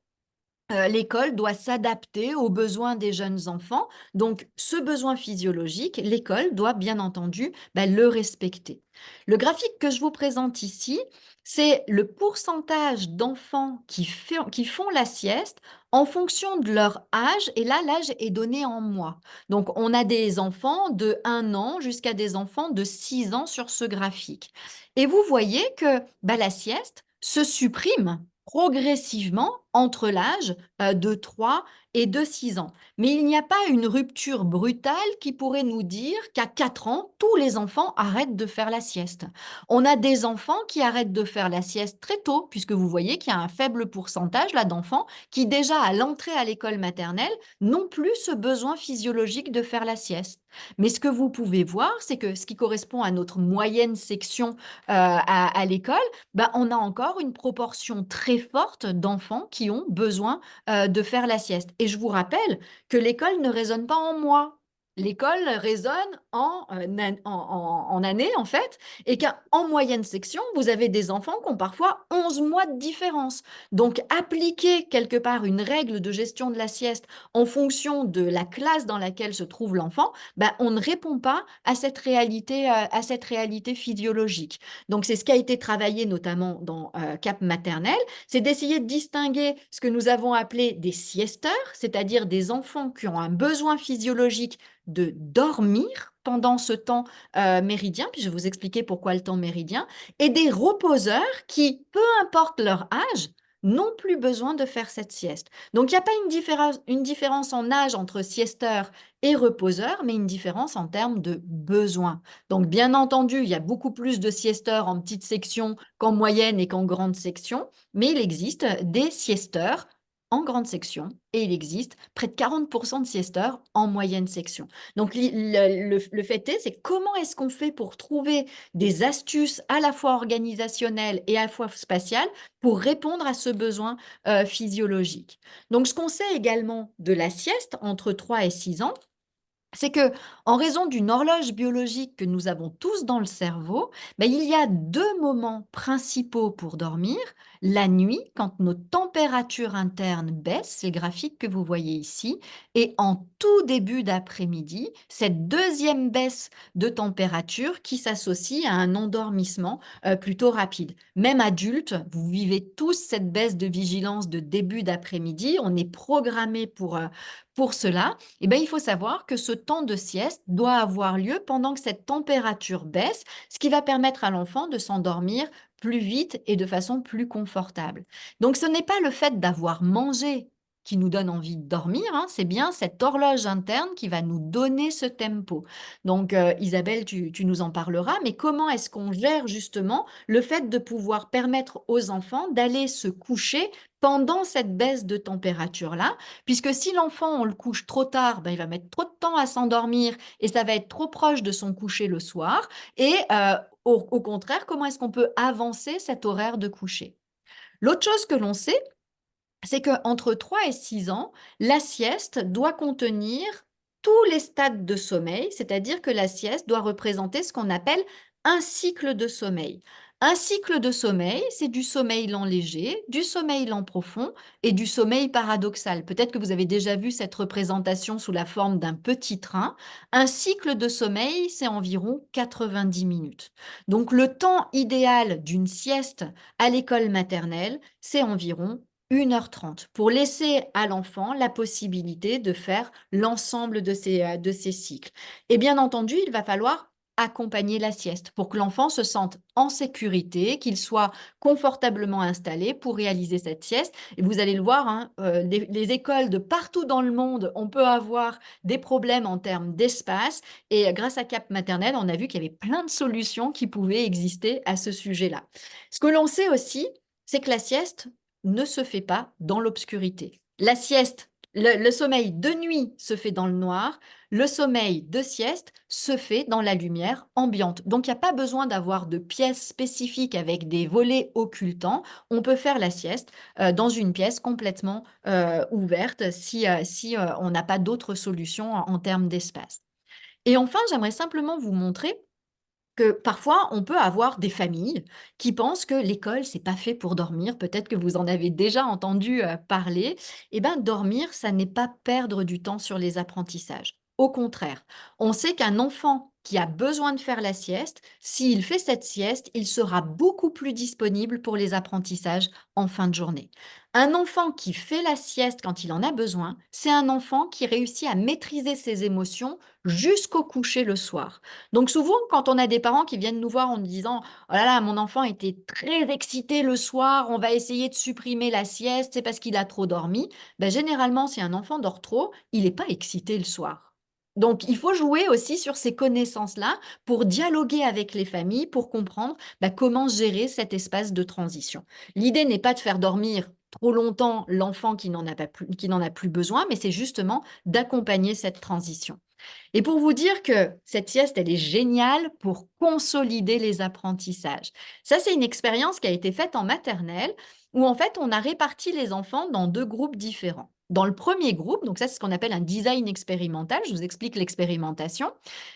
l'école doit s'adapter aux besoins des jeunes enfants. Donc, ce besoin physiologique, l'école doit bien entendu le respecter. Le graphique que je vous présente ici, c'est le pourcentage d'enfants qui font la sieste en fonction de leur âge. Et là, l'âge est donné en mois. Donc, on a des enfants de 1 an jusqu'à des enfants de 6 ans sur ce graphique. Et vous voyez que la sieste se supprime progressivement entre l'âge de 3 et de 6 ans. Mais il n'y a pas une rupture brutale qui pourrait nous dire qu'à 4 ans, tous les enfants arrêtent de faire la sieste. On a des enfants qui arrêtent de faire la sieste très tôt, puisque vous voyez qu'il y a un faible pourcentage là d'enfants qui déjà à l'entrée à l'école maternelle n'ont plus ce besoin physiologique de faire la sieste. Mais ce que vous pouvez voir, c'est que ce qui correspond à notre moyenne section à l'école, on a encore une proportion très forte d'enfants qui qui ont besoin de faire la sieste. Et je vous rappelle que l'école ne raisonne pas en mois. L'école raisonne en année, en fait, et qu'en moyenne section, vous avez des enfants qui ont parfois 11 mois de différence. Donc, appliquer quelque part une règle de gestion de la sieste en fonction de la classe dans laquelle se trouve l'enfant, ben, on ne répond pas à cette réalité physiologique. Donc, c'est ce qui a été travaillé notamment dans Cap Maternelle, c'est d'essayer de distinguer ce que nous avons appelé des siesteurs, c'est-à-dire des enfants qui ont un besoin physiologique de dormir pendant ce temps méridien, puis je vais vous expliquer pourquoi le temps méridien, et des reposeurs qui, peu importe leur âge, n'ont plus besoin de faire cette sieste. Donc, il n'y a pas une différence en âge entre siesteur et reposeur, mais une différence en termes de besoin. Donc, bien entendu, il y a beaucoup plus de siesteurs en petite section qu'en moyenne et qu'en grande section, mais il existe des siesteurs en grande section et il existe près de 40% de siesteurs en moyenne section. Donc, le fait est, c'est comment est-ce qu'on fait pour trouver des astuces à la fois organisationnelles et à la fois spatiales pour répondre à ce besoin physiologique. Donc, ce qu'on sait également de la sieste entre 3 et 6 ans, c'est que, en raison d'une horloge biologique que nous avons tous dans le cerveau, ben, il y a deux moments principaux pour dormir. La nuit, quand nos températures internes baissent, c'est le graphique que vous voyez ici, et en tout début d'après-midi, cette deuxième baisse de température qui s'associe à un endormissement plutôt rapide. Même adulte, vous vivez tous cette baisse de vigilance de début d'après-midi, on est programmé pour cela. Eh bien, il faut savoir que ce temps de sieste doit avoir lieu pendant que cette température baisse, ce qui va permettre à l'enfant de s'endormir plus vite et de façon plus confortable. Donc, ce n'est pas le fait d'avoir mangé qui nous donne envie de dormir, hein, c'est bien cette horloge interne qui va nous donner ce tempo. Donc, Isabelle, tu nous en parleras, mais comment est-ce qu'on gère justement le fait de pouvoir permettre aux enfants d'aller se coucher pendant cette baisse de température-là? Puisque si l'enfant, on le couche trop tard, ben, il va mettre trop de temps à s'endormir et ça va être trop proche de son coucher le soir. Et au contraire, comment est-ce qu'on peut avancer cet horaire de coucher? L'autre chose que l'on sait, c'est qu'entre 3 et 6 ans, la sieste doit contenir tous les stades de sommeil, c'est-à-dire que la sieste doit représenter ce qu'on appelle un cycle de sommeil. Un cycle de sommeil, c'est du sommeil lent léger, du sommeil lent profond et du sommeil paradoxal. Peut-être que vous avez déjà vu cette représentation sous la forme d'un petit train. Un cycle de sommeil, c'est environ 90 minutes. Donc le temps idéal d'une sieste à l'école maternelle, c'est environ 1h30 pour laisser à l'enfant la possibilité de faire l'ensemble de ces cycles. Et bien entendu, il va falloir accompagner la sieste pour que l'enfant se sente en sécurité, qu'il soit confortablement installé pour réaliser cette sieste. Et vous allez le voir, hein, les écoles de partout dans le monde, on peut avoir des problèmes en termes d'espace. Et grâce à Cap Maternelle, on a vu qu'il y avait plein de solutions qui pouvaient exister à ce sujet-là. Ce que l'on sait aussi, c'est que la sieste ne se fait pas dans l'obscurité. La sieste, le sommeil de nuit se fait dans le noir, le sommeil de sieste se fait dans la lumière ambiante. Donc, il n'y a pas besoin d'avoir de pièces spécifiques avec des volets occultants. On peut faire la sieste dans une pièce complètement ouverte si on n'a pas d'autre solution en termes d'espace. Et enfin, j'aimerais simplement vous montrer que parfois, on peut avoir des familles qui pensent que l'école, c'est pas fait pour dormir. Peut-être que vous en avez déjà entendu parler. Eh bien, dormir, ça n'est pas perdre du temps sur les apprentissages. Au contraire, on sait qu'un enfant qui a besoin de faire la sieste, s'il fait cette sieste, il sera beaucoup plus disponible pour les apprentissages en fin de journée. Un enfant qui fait la sieste quand il en a besoin, c'est un enfant qui réussit à maîtriser ses émotions jusqu'au coucher le soir. Donc souvent, quand on a des parents qui viennent nous voir en nous disant: «Oh là là, mon enfant était très excité le soir, on va essayer de supprimer la sieste, c'est parce qu'il a trop dormi». Ben, généralement, si un enfant dort trop, il n'est pas excité le soir. Donc il faut jouer aussi sur ces connaissances-là pour dialoguer avec les familles, pour comprendre comment gérer cet espace de transition. L'idée n'est pas de faire dormir trop longtemps l'enfant qui n'en a plus besoin, mais c'est justement d'accompagner cette transition. Et pour vous dire que cette sieste, elle est géniale pour consolider les apprentissages. Ça, c'est une expérience qui a été faite en maternelle où en fait, on a réparti les enfants dans 2 groupes différents. Dans le premier groupe, donc ça, c'est ce qu'on appelle un design expérimental, je vous explique l'expérimentation.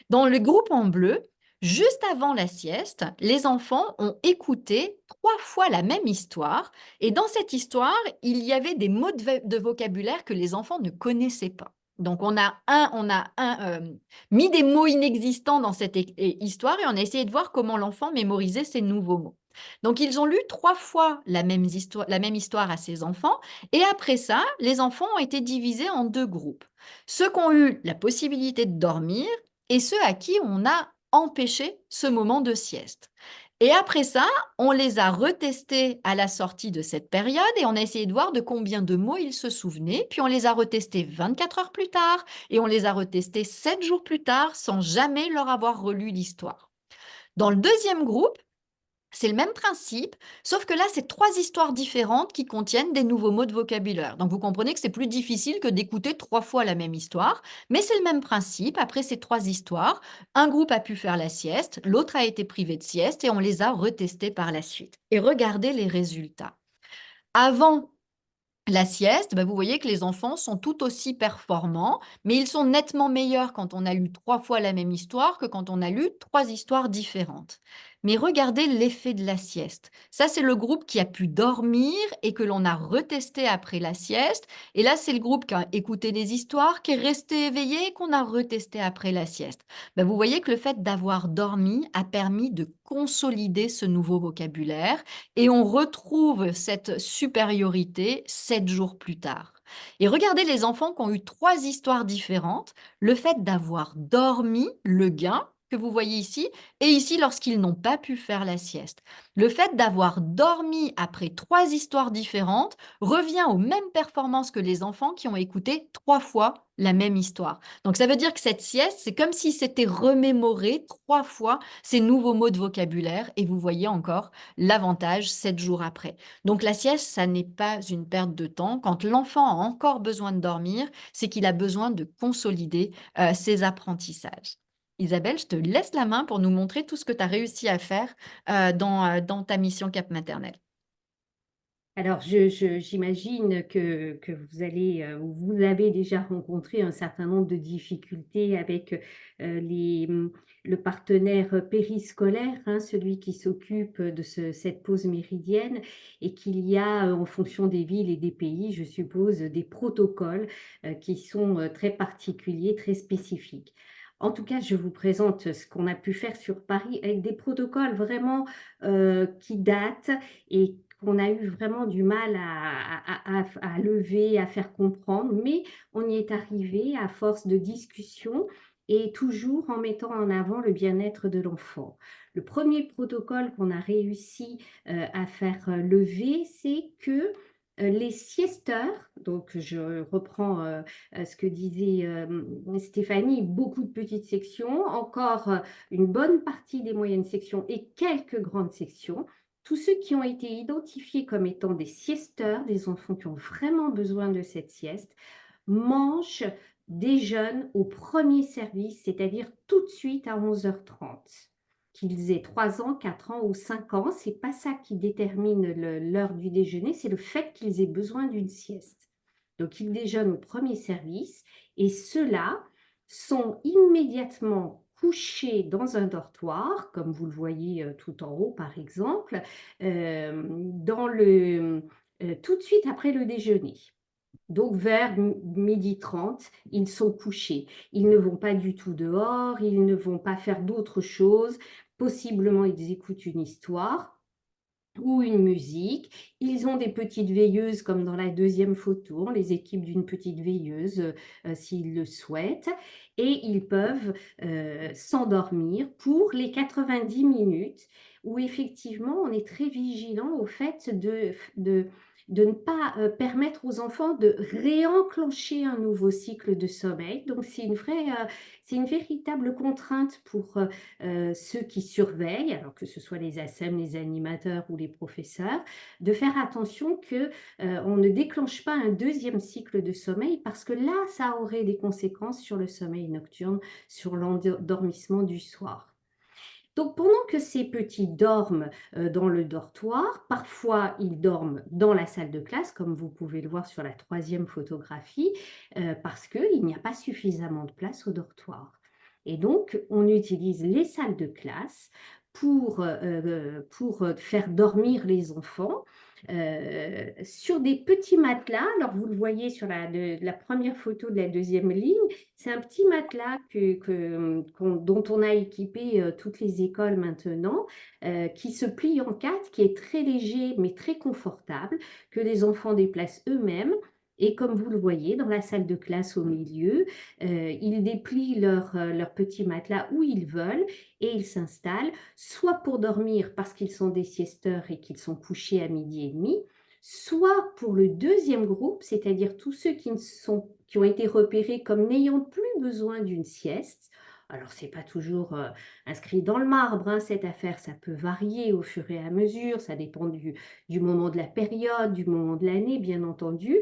Dans le groupe en bleu, juste avant la sieste, les enfants ont écouté 3 fois la même histoire et dans cette histoire, il y avait des mots de vocabulaire que les enfants ne connaissaient pas. Donc on a mis des mots inexistants dans cette histoire et on a essayé de voir comment l'enfant mémorisait ces nouveaux mots. Donc ils ont lu 3 fois la même histoire à ces enfants et après ça, les enfants ont été divisés en 2 groupes. Ceux qui ont eu la possibilité de dormir et ceux à qui on a empêché ce moment de sieste. Et après ça, on les a retestés à la sortie de cette période et on a essayé de voir de combien de mots ils se souvenaient. Puis on les a retestés 24 heures plus tard et on les a retestés 7 jours plus tard sans jamais leur avoir relu l'histoire. Dans le deuxième groupe, c'est le même principe, sauf que là, c'est 3 histoires différentes qui contiennent des nouveaux mots de vocabulaire. Donc vous comprenez que c'est plus difficile que d'écouter 3 fois la même histoire, mais c'est le même principe. Après ces 3 histoires, un groupe a pu faire la sieste, l'autre a été privé de sieste et on les a retestés par la suite. Et regardez les résultats. Avant la sieste, bah, vous voyez que les enfants sont tout aussi performants, mais ils sont nettement meilleurs quand on a lu 3 fois la même histoire que quand on a lu 3 histoires différentes. Mais regardez l'effet de la sieste. Ça, c'est le groupe qui a pu dormir et que l'on a retesté après la sieste. Et là, c'est le groupe qui a écouté des histoires, qui est resté éveillé et qu'on a retesté après la sieste. Bah, vous voyez que le fait d'avoir dormi a permis de consolider ce nouveau vocabulaire et on retrouve cette supériorité 7 jours plus tard. Et regardez les enfants qui ont eu 3 histoires différentes, le fait d'avoir dormi, le gain que vous voyez ici, et ici lorsqu'ils n'ont pas pu faire la sieste. Le fait d'avoir dormi après 3 histoires différentes revient aux mêmes performances que les enfants qui ont écouté 3 fois la même histoire. Donc ça veut dire que cette sieste, c'est comme s'ils s'étaient remémorés 3 fois ces nouveaux mots de vocabulaire et vous voyez encore l'avantage 7 jours après. Donc la sieste, ça n'est pas une perte de temps. Quand l'enfant a encore besoin de dormir, c'est qu'il a besoin de consolider ses apprentissages. Isabelle, je te laisse la main pour nous montrer tout ce que tu as réussi à faire dans ta mission Cap Maternelle. Alors, j'imagine que vous allez, ou vous avez déjà rencontré un certain nombre de difficultés avec le partenaire périscolaire, hein, celui qui s'occupe de cette pause méridienne, et qu'il y a, en fonction des villes et des pays, je suppose, des protocoles qui sont très particuliers, très spécifiques. En tout cas, je vous présente ce qu'on a pu faire sur Paris avec des protocoles vraiment qui datent et qu'on a eu vraiment du mal à lever, à faire comprendre, mais on y est arrivé à force de discussion et toujours en mettant en avant le bien-être de l'enfant. Le premier protocole qu'on a réussi à faire lever, c'est que les siesteurs, donc je reprends ce que disait Stéphanie, beaucoup de petites sections, encore une bonne partie des moyennes sections et quelques grandes sections, tous ceux qui ont été identifiés comme étant des siesteurs, des enfants qui ont vraiment besoin de cette sieste, mangent, déjeunent au premier service, c'est-à-dire tout de suite à 11h30. Qu'ils aient 3 ans, 4 ans ou 5 ans, c'est pas ça qui détermine l'heure du déjeuner, c'est le fait qu'ils aient besoin d'une sieste. Donc ils déjeunent au premier service et ceux-là sont immédiatement couchés dans un dortoir, comme vous le voyez tout en haut par exemple, tout de suite après le déjeuner. Donc vers 12h30, ils sont couchés. Ils ne vont pas du tout dehors, ils ne vont pas faire d'autres choses. Possiblement, ils écoutent une histoire ou une musique. Ils ont des petites veilleuses comme dans la deuxième photo, on les équipe d'une petite veilleuse s'ils le souhaitent et ils peuvent s'endormir pour les 90 minutes où effectivement on est très vigilant au fait de ne pas permettre aux enfants de réenclencher un nouveau cycle de sommeil. Donc c'est une véritable contrainte pour ceux qui surveillent, alors que ce soit les ASEM, les animateurs ou les professeurs, de faire attention que on ne déclenche pas un deuxième cycle de sommeil parce que là, ça aurait des conséquences sur le sommeil nocturne, sur l'endormissement du soir. Donc pendant que ces petits dorment dans le dortoir, parfois ils dorment dans la salle de classe, comme vous pouvez le voir sur la troisième photographie, parce qu'il n'y a pas suffisamment de place au dortoir. Et donc, on utilise les salles de classe pour faire dormir les enfants sur des petits matelas. Alors, vous le voyez sur la première photo de la deuxième ligne, c'est un petit matelas dont on a équipé toutes les écoles maintenant, qui se plie en quatre, qui est très léger mais très confortable, que les enfants déplacent eux-mêmes. Et comme vous le voyez, dans la salle de classe au milieu, ils déplient leur petit matelas où ils veulent et ils s'installent, soit pour dormir parce qu'ils sont des siesteurs et qu'ils sont couchés à midi et demi, soit pour le deuxième groupe, c'est-à-dire tous ceux qui ont été repérés comme n'ayant plus besoin d'une sieste. Alors, ce n'est pas toujours inscrit dans le marbre, hein, cette affaire, ça peut varier au fur et à mesure, ça dépend du moment de la période, du moment de l'année, bien entendu.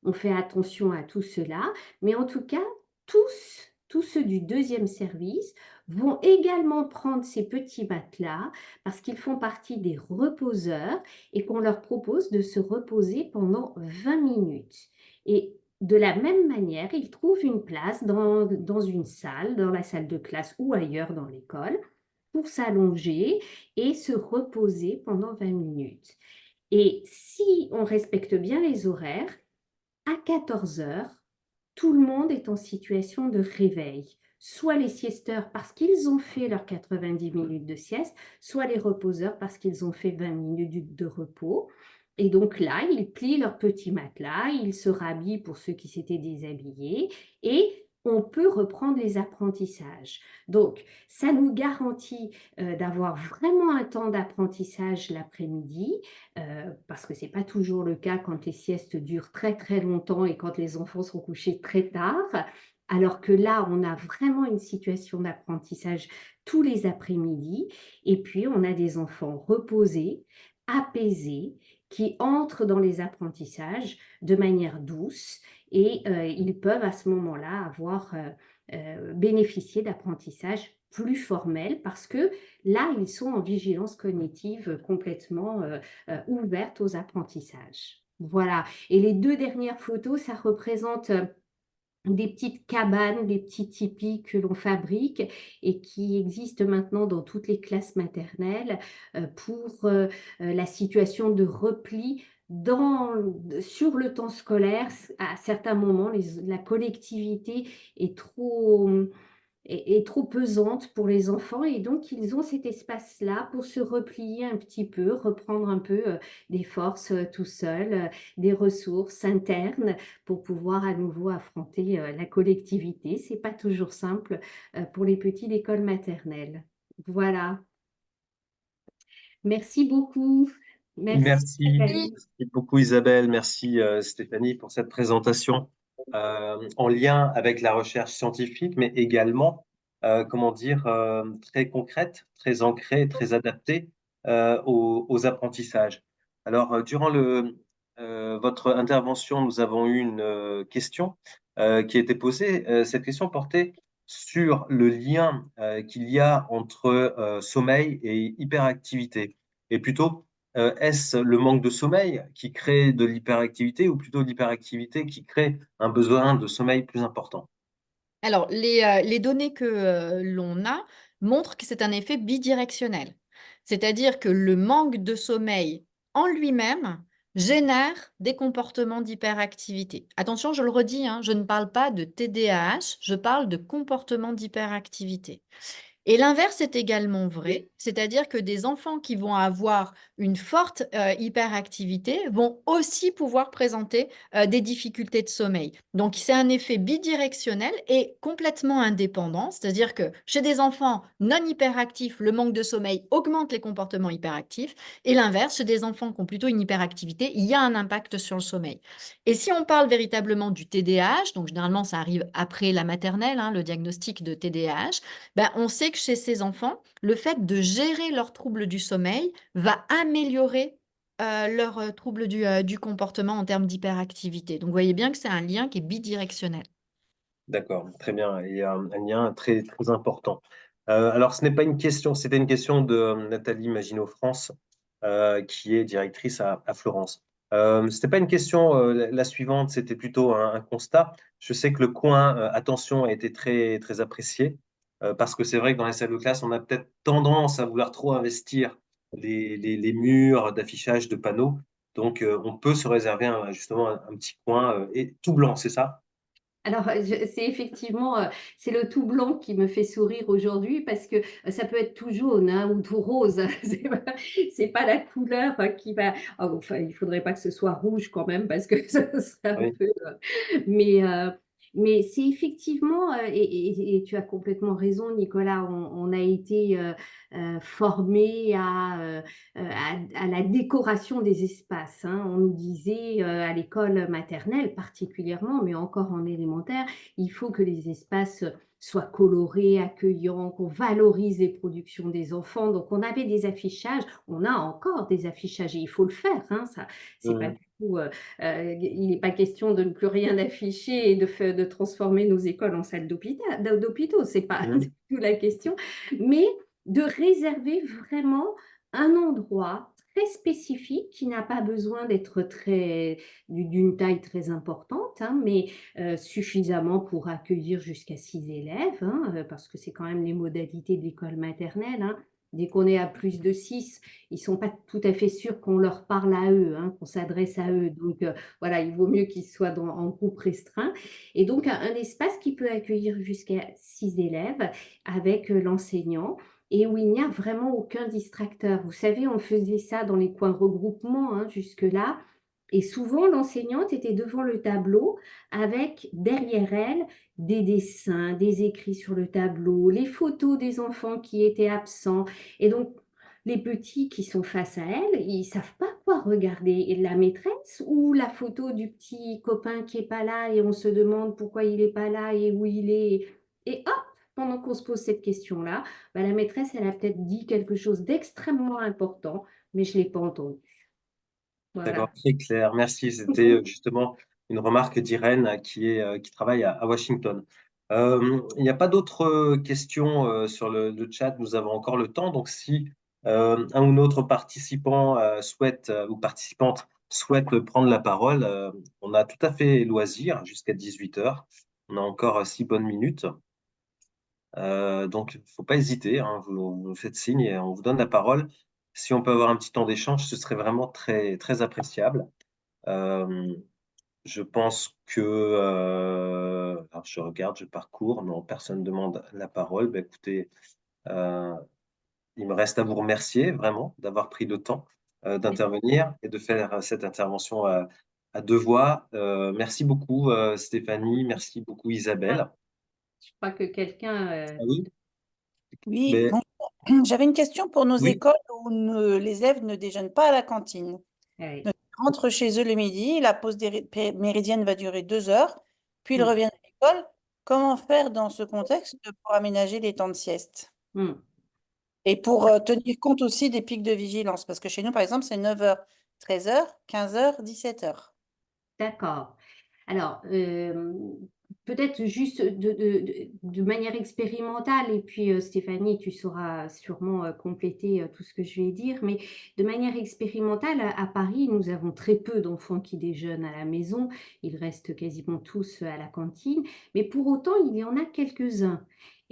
On fait attention à tout cela, mais en tout cas, tous ceux du deuxième service vont également prendre ces petits matelas parce qu'ils font partie des reposeurs et qu'on leur propose de se reposer pendant 20 minutes. Et de la même manière, ils trouvent une place dans une salle, dans la salle de classe ou ailleurs dans l'école, pour s'allonger et se reposer pendant 20 minutes. Et si on respecte bien les horaires, à 14 heures, tout le monde est en situation de réveil. Soit les siesteurs parce qu'ils ont fait leurs 90 minutes de sieste, soit les reposeurs parce qu'ils ont fait 20 minutes de repos. Et donc là, ils plient leur petit matelas, ils se rhabillent pour ceux qui s'étaient déshabillés et on peut reprendre les apprentissages. Donc, ça nous garantit d'avoir vraiment un temps d'apprentissage l'après-midi, parce que ce n'est pas toujours le cas quand les siestes durent très très longtemps et quand les enfants sont couchés très tard. Alors que là, on a vraiment une situation d'apprentissage tous les après-midi. Et puis, on a des enfants reposés, apaisés, qui entrent dans les apprentissages de manière douce et ils peuvent à ce moment-là avoir bénéficié d'apprentissages plus formels parce que là, ils sont en vigilance cognitive complètement ouverte aux apprentissages. Voilà. Et les deux dernières photos, ça représente des petites cabanes, des petits tipis que l'on fabrique et qui existent maintenant dans toutes les classes maternelles pour la situation de repli sur le temps scolaire. À certains moments, la collectivité est est trop pesante pour les enfants et donc ils ont cet espace-là pour se replier un petit peu, reprendre un peu des forces tout seuls, des ressources internes pour pouvoir à nouveau affronter la collectivité. C'est pas toujours simple pour les petits d'école maternelle. Voilà. Merci beaucoup. Merci, Merci, Nathalie. merci beaucoup Isabelle, merci Stéphanie pour cette présentation en lien avec la recherche scientifique, mais également, comment dire, très concrète, très ancrée, très adaptée aux apprentissages. Alors, votre intervention, nous avons eu une question qui a été posée. Cette question portait sur le lien qu'il y a entre sommeil et hyperactivité, et plutôt est-ce le manque de sommeil qui crée de l'hyperactivité ou plutôt l'hyperactivité qui crée un besoin de sommeil plus important? Alors, les données que l'on a montrent que c'est un effet bidirectionnel. C'est-à-dire que le manque de sommeil en lui-même génère des comportements d'hyperactivité. Attention, je le redis, hein, je ne parle pas de TDAH, je parle de comportements d'hyperactivité. Et l'inverse est également vrai, c'est-à-dire que des enfants qui vont avoir une forte hyperactivité vont aussi pouvoir présenter des difficultés de sommeil. Donc, c'est un effet bidirectionnel et complètement indépendant, c'est-à-dire que chez des enfants non hyperactifs, le manque de sommeil augmente les comportements hyperactifs et l'inverse, chez des enfants qui ont plutôt une hyperactivité, il y a un impact sur le sommeil. Et si on parle véritablement du TDAH, donc généralement ça arrive après la maternelle, hein, le diagnostic de TDAH, ben, on sait que chez ces enfants, le fait de gérer leurs troubles du sommeil va améliorer leurs troubles du comportement en termes d'hyperactivité. Donc, vous voyez bien que c'est un lien qui est bidirectionnel. D'accord, très bien. Il y a un lien très, très important. Alors, ce n'est pas une question, c'était une question de Nathalie Maginot-France, qui est directrice à Florence. C'était pas une question, la suivante, c'était plutôt un constat. Je sais que le coin attention a été très, très apprécié, parce que c'est vrai que dans les salles de classe, on a peut-être tendance à vouloir trop investir les murs d'affichage de panneaux. Donc, on peut se réserver justement un petit coin et tout blanc, c'est ça? Alors, c'est effectivement, c'est le tout blanc qui me fait sourire aujourd'hui parce que, ça peut être tout jaune, hein, ou tout rose. C'est pas la couleur, qui va enfin, il faudrait pas que ce soit rouge quand même parce que ce serait un Oui. peu, mais mais c'est effectivement, et tu as complètement raison Nicolas, on a été, formés à la décoration des espaces, hein. On nous disait, à l'école maternelle particulièrement, mais encore en élémentaire, il faut que les espaces soient colorés, accueillants, qu'on valorise les productions des enfants. Donc on avait des affichages, on a encore des affichages et il faut le faire, hein, ça c'est pas Mhm. du tout, il n'est pas question de ne plus rien afficher et de transformer nos écoles en salles d'hôpitaux, c'est pas du Mhm. tout la question, mais de réserver vraiment un endroit très spécifique qui n'a pas besoin d'être d'une taille très importante, hein, mais suffisamment pour accueillir jusqu'à 6 élèves, hein, parce que c'est quand même les modalités de l'école maternelle, hein. Dès qu'on est à plus de 6, ils sont pas tout à fait sûrs qu'on leur parle à eux, hein, qu'on s'adresse à eux. Donc voilà, il vaut mieux qu'ils soient en groupe restreint. Et donc un espace qui peut accueillir jusqu'à 6 élèves avec l'enseignant et où il n'y a vraiment aucun distracteur. Vous savez, on faisait ça dans les coins regroupement, hein, jusque-là. Et souvent, l'enseignante était devant le tableau avec derrière elle des dessins, des écrits sur le tableau, les photos des enfants qui étaient absents. Et donc, les petits qui sont face à elle, ils savent pas quoi regarder. Et la maîtresse ou la photo du petit copain qui est pas là et on se demande pourquoi il est pas là et où il est. Et hop, pendant qu'on se pose cette question-là, bah, la maîtresse, elle a peut-être dit quelque chose d'extrêmement important, mais je l'ai pas entendu. D'accord, Voilà. très clair. Merci. C'était justement une remarque d'Irène qui travaille à Washington. Il n'y a pas d'autres questions sur le chat. Nous avons encore le temps. Donc, si un ou l'autre participant souhaite ou participante souhaite prendre la parole, on a tout à fait loisir jusqu'à 18 heures. On a encore 6 bonnes minutes. Donc, il ne faut pas hésiter, hein, vous nous faites signe et on vous donne la parole. Si on peut avoir un petit temps d'échange, ce serait vraiment très, très appréciable. Euh, je pense que, alors je regarde, je parcours, non, personne ne demande la parole. Ben, écoutez, euh, il me reste à vous remercier vraiment d'avoir pris le temps d'intervenir et de faire cette intervention à deux voix. Merci beaucoup Stéphanie, merci beaucoup Ah, Isabelle. je crois que quelqu'un. Ah oui, Oui, mais, bon, j'avais une question pour nos oui, écoles où les élèves ne déjeunent pas à la cantine. Ouais. Donc, ils rentrent chez eux le midi, la pause méridienne va durer 2 heures, puis ils Mm, reviennent à l'école. Comment faire dans ce contexte pour aménager les temps de sieste? mm. Et pour tenir compte aussi des pics de vigilance, parce que chez nous, par exemple, c'est 9 heures, 13 heures, 15 heures, 17 heures. D'accord. Alors, peut-être juste de manière expérimentale, et puis Stéphanie, tu sauras sûrement compléter tout ce que je vais dire, mais de manière expérimentale, à Paris, nous avons très peu d'enfants qui déjeunent à la maison, ils restent quasiment tous à la cantine, mais pour autant, il y en a quelques-uns.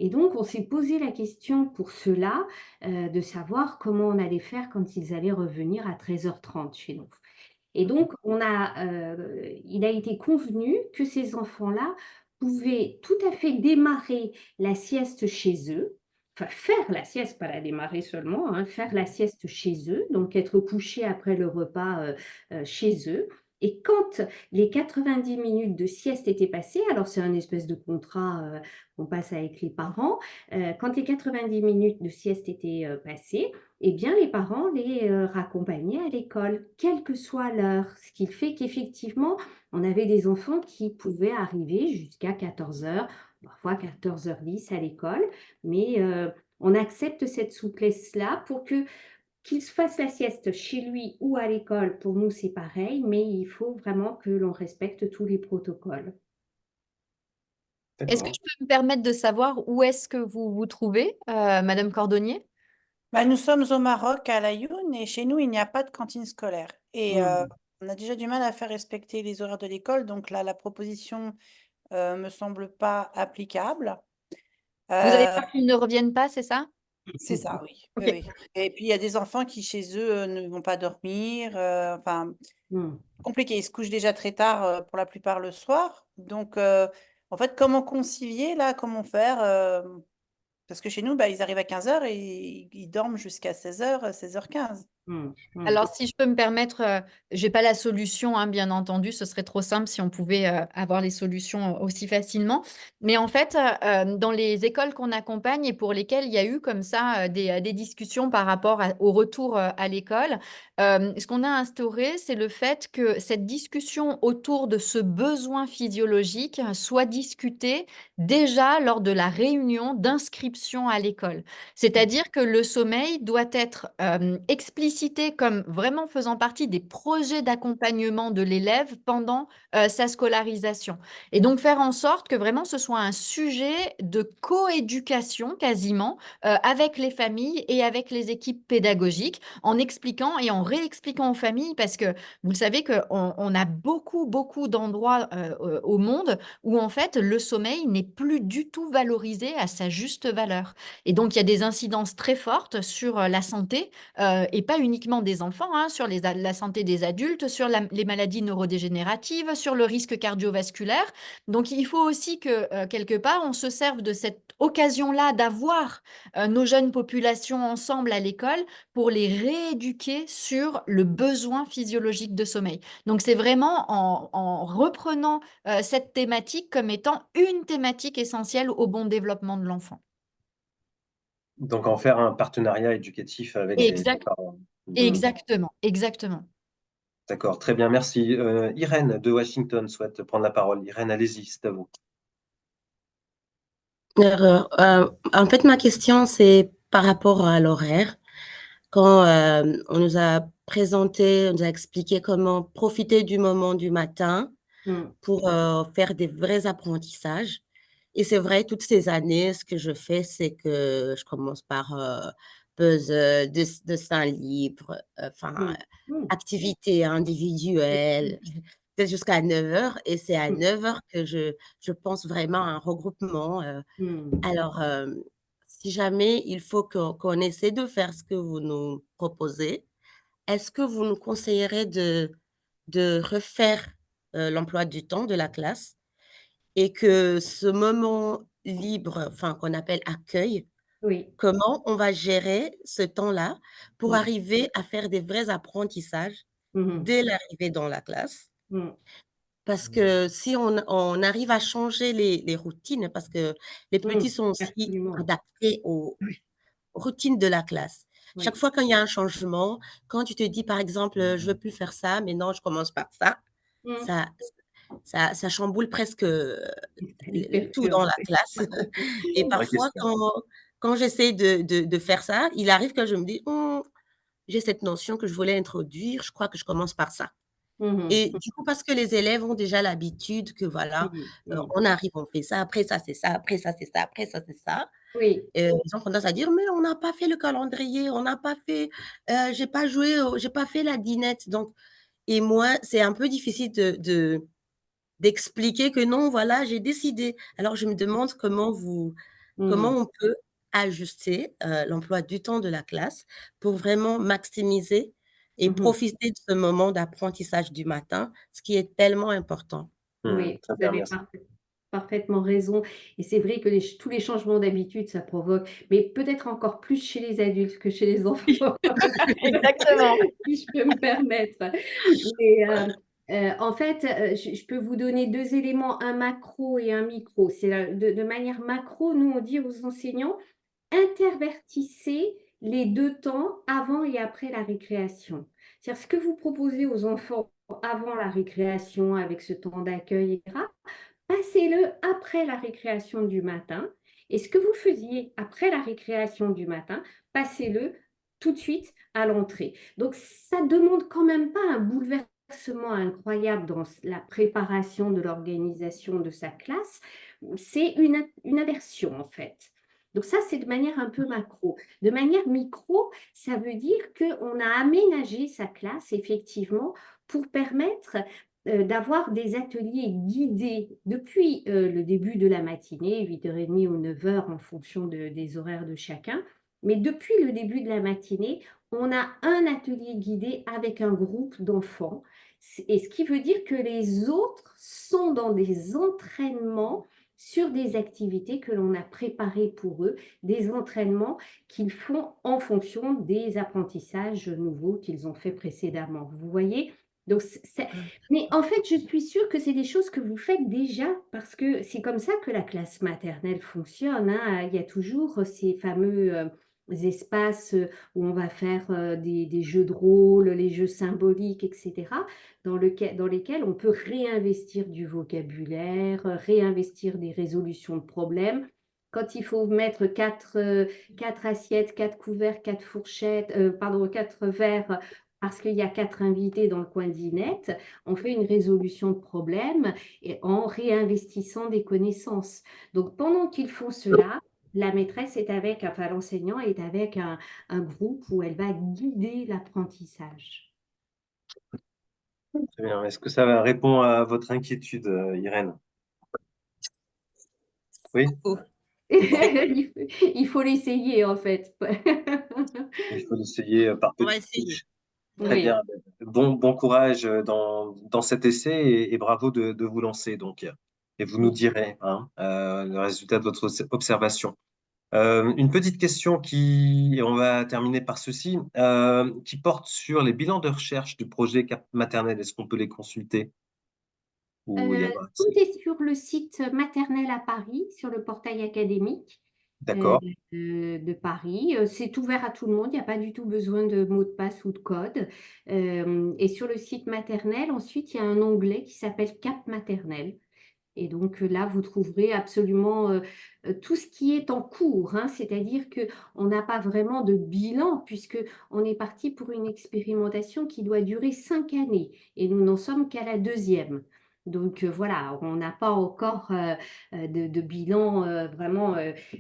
Et donc, on s'est posé la question pour cela, de savoir comment on allait faire quand ils allaient revenir à 13h30 chez nous. Et donc, il a été convenu que ces enfants-là pouvaient tout à fait démarrer la sieste chez eux, enfin faire la sieste, pas la démarrer seulement, hein, faire la sieste chez eux, donc être couchés après le repas chez eux. Et quand les 90 minutes de sieste étaient passées, alors c'est un espèce de contrat qu'on passe avec les parents, quand les 90 minutes de sieste étaient passées, eh bien, les parents les raccompagnaient à l'école, quelle que soit l'heure. Ce qui fait qu'effectivement, on avait des enfants qui pouvaient arriver jusqu'à 14 heures, parfois 14h10 à l'école, mais on accepte cette souplesse-là pour que qu'il se fasse la sieste chez lui ou à l'école. Pour nous, c'est pareil, mais il faut vraiment que l'on respecte tous les protocoles. Est-ce que D'accord. je peux me permettre de savoir où est-ce que vous vous trouvez, Madame Cordonnier? Bah, nous sommes au Maroc, à l'Aïoun, et chez nous, il n'y a pas de cantine scolaire. Et Mmh. on a déjà du mal à faire respecter les horaires de l'école, donc là, la proposition me semble pas applicable. Vous avez Euh, peur qu'ils ne reviennent pas, c'est ça? c'est ça, oui. Oui, Ok. oui. Et puis, il y a des enfants qui, chez eux, ne vont pas dormir. Enfin, Mmh. compliqué. Ils se couchent déjà très tard, pour la plupart le soir. Donc, en fait, comment concilier, là? Comment faire? Parce que chez nous, bah, ils arrivent à 15 heures et ils dorment jusqu'à 16 heures, 16h15. Mmh. Mmh. Alors, si je peux me permettre, j'ai pas la solution, hein, bien entendu, ce serait trop simple si on pouvait avoir les solutions aussi facilement. Mais en fait, dans les écoles qu'on accompagne et pour lesquelles il y a eu comme ça des discussions par rapport au retour à l'école, ce qu'on a instauré, c'est le fait que cette discussion autour de ce besoin physiologique soit discutée déjà lors de la réunion d'inscription à l'école. C'est-à-dire que le sommeil doit être explicité comme vraiment faisant partie des projets d'accompagnement de l'élève pendant sa scolarisation. Et donc faire en sorte que vraiment ce soit un sujet de coéducation quasiment avec les familles et avec les équipes pédagogiques en expliquant et en réexpliquant aux familles parce que vous le savez qu'on a beaucoup d'endroits au monde où en fait le sommeil n'est plus du tout valorisé à sa juste valeur. Et donc, il y a des incidences très fortes sur la santé, et pas uniquement des enfants, hein, sur la santé des adultes, sur les maladies neurodégénératives, sur le risque cardiovasculaire. Donc, il faut aussi que, quelque part, on se serve de cette occasion-là d'avoir nos jeunes populations ensemble à l'école pour les rééduquer sur le besoin physiologique de sommeil. Donc, c'est vraiment en reprenant cette thématique comme étant une thématique essentielle au bon développement de l'enfant. Donc, en faire un partenariat éducatif avec les Exact, parents. Hmm. exactement, exactement. D'accord, très bien, merci. Irène de Washington souhaite prendre la parole. Irène, allez-y, c'est à vous. En fait, ma question, c'est par rapport à l'horaire. Quand on nous a présenté, on nous a expliqué comment profiter du moment du matin Mmh. pour faire des vrais apprentissages. Et c'est vrai, toutes ces années, ce que je fais, c'est que je commence par puzzle, dessin libre, enfin, Mmh. Mmh. activités individuelles, peut-être jusqu'à 9 heures. Et c'est à Mmh. 9 heures que je pense vraiment à un regroupement. Mmh. Alors, si jamais il faut qu'on essaie de faire ce que vous nous proposez, est-ce que vous nous conseillerez de refaire, l'emploi du temps de la classe et que ce moment libre, enfin, qu'on appelle accueil, Oui. comment on va gérer ce temps-là pour Mmh. arriver à faire des vrais apprentissages Mmh mh. dès l'arrivée dans la classe? Mmh. Parce que si on arrive à changer les routines, parce que les petits Mmh. sont aussi Absolument. adaptés aux routines de la classe. Chaque Oui. fois quand il y a un changement, quand tu te dis par exemple, «Je veux plus faire ça, mais non, je commence par ça», Mmh. ça ça chamboule presque, Ça les le tout dans perturbe, la oui. classe. Et Vraie parfois question. quand j'essaie de faire ça, il arrive que je me dis: j'ai cette notion que je voulais introduire, je crois que je commence par ça». Mmh Et mh. du coup, parce que les élèves ont déjà l'habitude que voilà, Mmh. Mmh. on arrive, on fait ça, après ça, c'est ça, après ça, c'est ça, après ça, c'est ça. Oui. Ils ont tendance à dire: «Mais on n'a pas fait le calendrier, on n'a pas fait, j'ai pas fait la dinette», donc et moi, c'est un peu difficile d'expliquer que non, voilà, j'ai décidé. Alors je me demande comment Mmh. on peut ajuster, l'emploi du temps de la classe pour vraiment maximiser et Mmh mh. profiter de ce moment d'apprentissage du matin, ce qui est tellement important. Oui, Très vous bien, avez merci. parfaitement raison et c'est vrai que tous les changements d'habitude, ça provoque mais peut-être encore plus chez les adultes que chez les enfants, Exactement. si je peux me permettre. Mais, en fait, je peux vous donner 2 éléments, un macro et un micro. C'est la de manière macro, nous, on dit aux enseignants: «Intervertissez les 2 temps avant et après la récréation». C'est-à-dire ce que vous proposez aux enfants avant la récréation avec ce temps d'accueil et cetera, passez-le après la récréation du matin et ce que vous faisiez après la récréation du matin, passez-le tout de suite à l'entrée. Donc ça demande quand même pas un bouleversement incroyable dans la préparation de l'organisation de sa classe, c'est une aversion en fait. Donc ça, c'est de manière un peu macro. De manière micro, ça veut dire qu'on a aménagé sa classe, effectivement, pour permettre d'avoir des ateliers guidés depuis le début de la matinée, 8h30 ou 9h en fonction des horaires de chacun. Mais depuis le début de la matinée, on a un atelier guidé avec un groupe d'enfants. Et ce qui veut dire que les autres sont dans des entraînements sur des activités que l'on a préparées pour eux, des entraînements qu'ils font en fonction des apprentissages nouveaux qu'ils ont fait précédemment. Vous voyez? Donc, mais en fait, je suis sûre que c'est des choses que vous faites déjà parce que c'est comme ça que la classe maternelle fonctionne, hein. Il y a toujours ces fameux espaces où on va faire des jeux de rôle, les jeux symboliques, etc., dans lesquels on peut réinvestir du vocabulaire, réinvestir des résolutions de problèmes. Quand il faut mettre quatre assiettes, 4 couverts, 4 fourchettes, pardon, 4 verres, parce qu'il y a 4 invités dans le coin de dinette, on fait une résolution de problème et en réinvestissant des connaissances. Donc, pendant qu'ils font cela, la maîtresse est avec, enfin l'enseignant est avec un groupe où elle va guider l'apprentissage. Très bien. Est-ce que ça répond à votre inquiétude, Irène? Oui, Oh, Il faut l'essayer en fait. il faut l'essayer par on va petites essayer. touches. Très Oui. bien. Bon courage dans cet essai et bravo de vous lancer donc. Et vous nous direz hein, le résultat de votre observation. Une petite question et on va terminer par ceci, qui porte sur les bilans de recherche du projet Cap Maternelle. Est-ce qu'on peut les consulter ou y avoir Tout accès? est sur le site maternelle à Paris, sur le portail académique D'accord, de Paris. C'est ouvert à tout le monde, il n'y a pas du tout besoin de mot de passe ou de code. Et sur le site maternelle, ensuite, il y a un onglet qui s'appelle Cap Maternelle. Et donc là, vous trouverez absolument tout ce qui est en cours, hein. C'est-à-dire qu'on n'a pas vraiment de bilan puisque on est parti pour une expérimentation qui doit durer 5 années et nous n'en sommes qu'à la 2e. Donc voilà, on n'a pas encore de bilan vraiment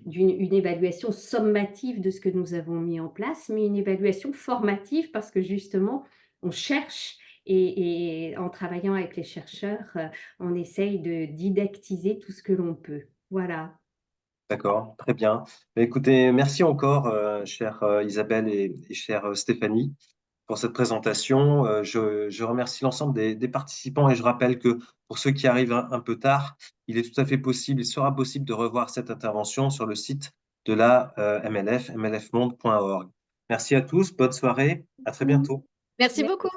une évaluation sommative de ce que nous avons mis en place, mais une évaluation formative parce que justement, on cherche et en travaillant avec les chercheurs, on essaye de didactiser tout ce que l'on peut. Voilà. d'accord, très bien. Mais écoutez, merci encore, chère Isabelle et chère Stéphanie, pour cette présentation. Je remercie l'ensemble des participants et je rappelle que pour ceux qui arrivent un peu tard, il est tout à fait possible, il sera possible de revoir cette intervention sur le site de la MLF, mlfmonde.org. Merci à tous, bonne soirée, à très bientôt. Merci Merci. beaucoup.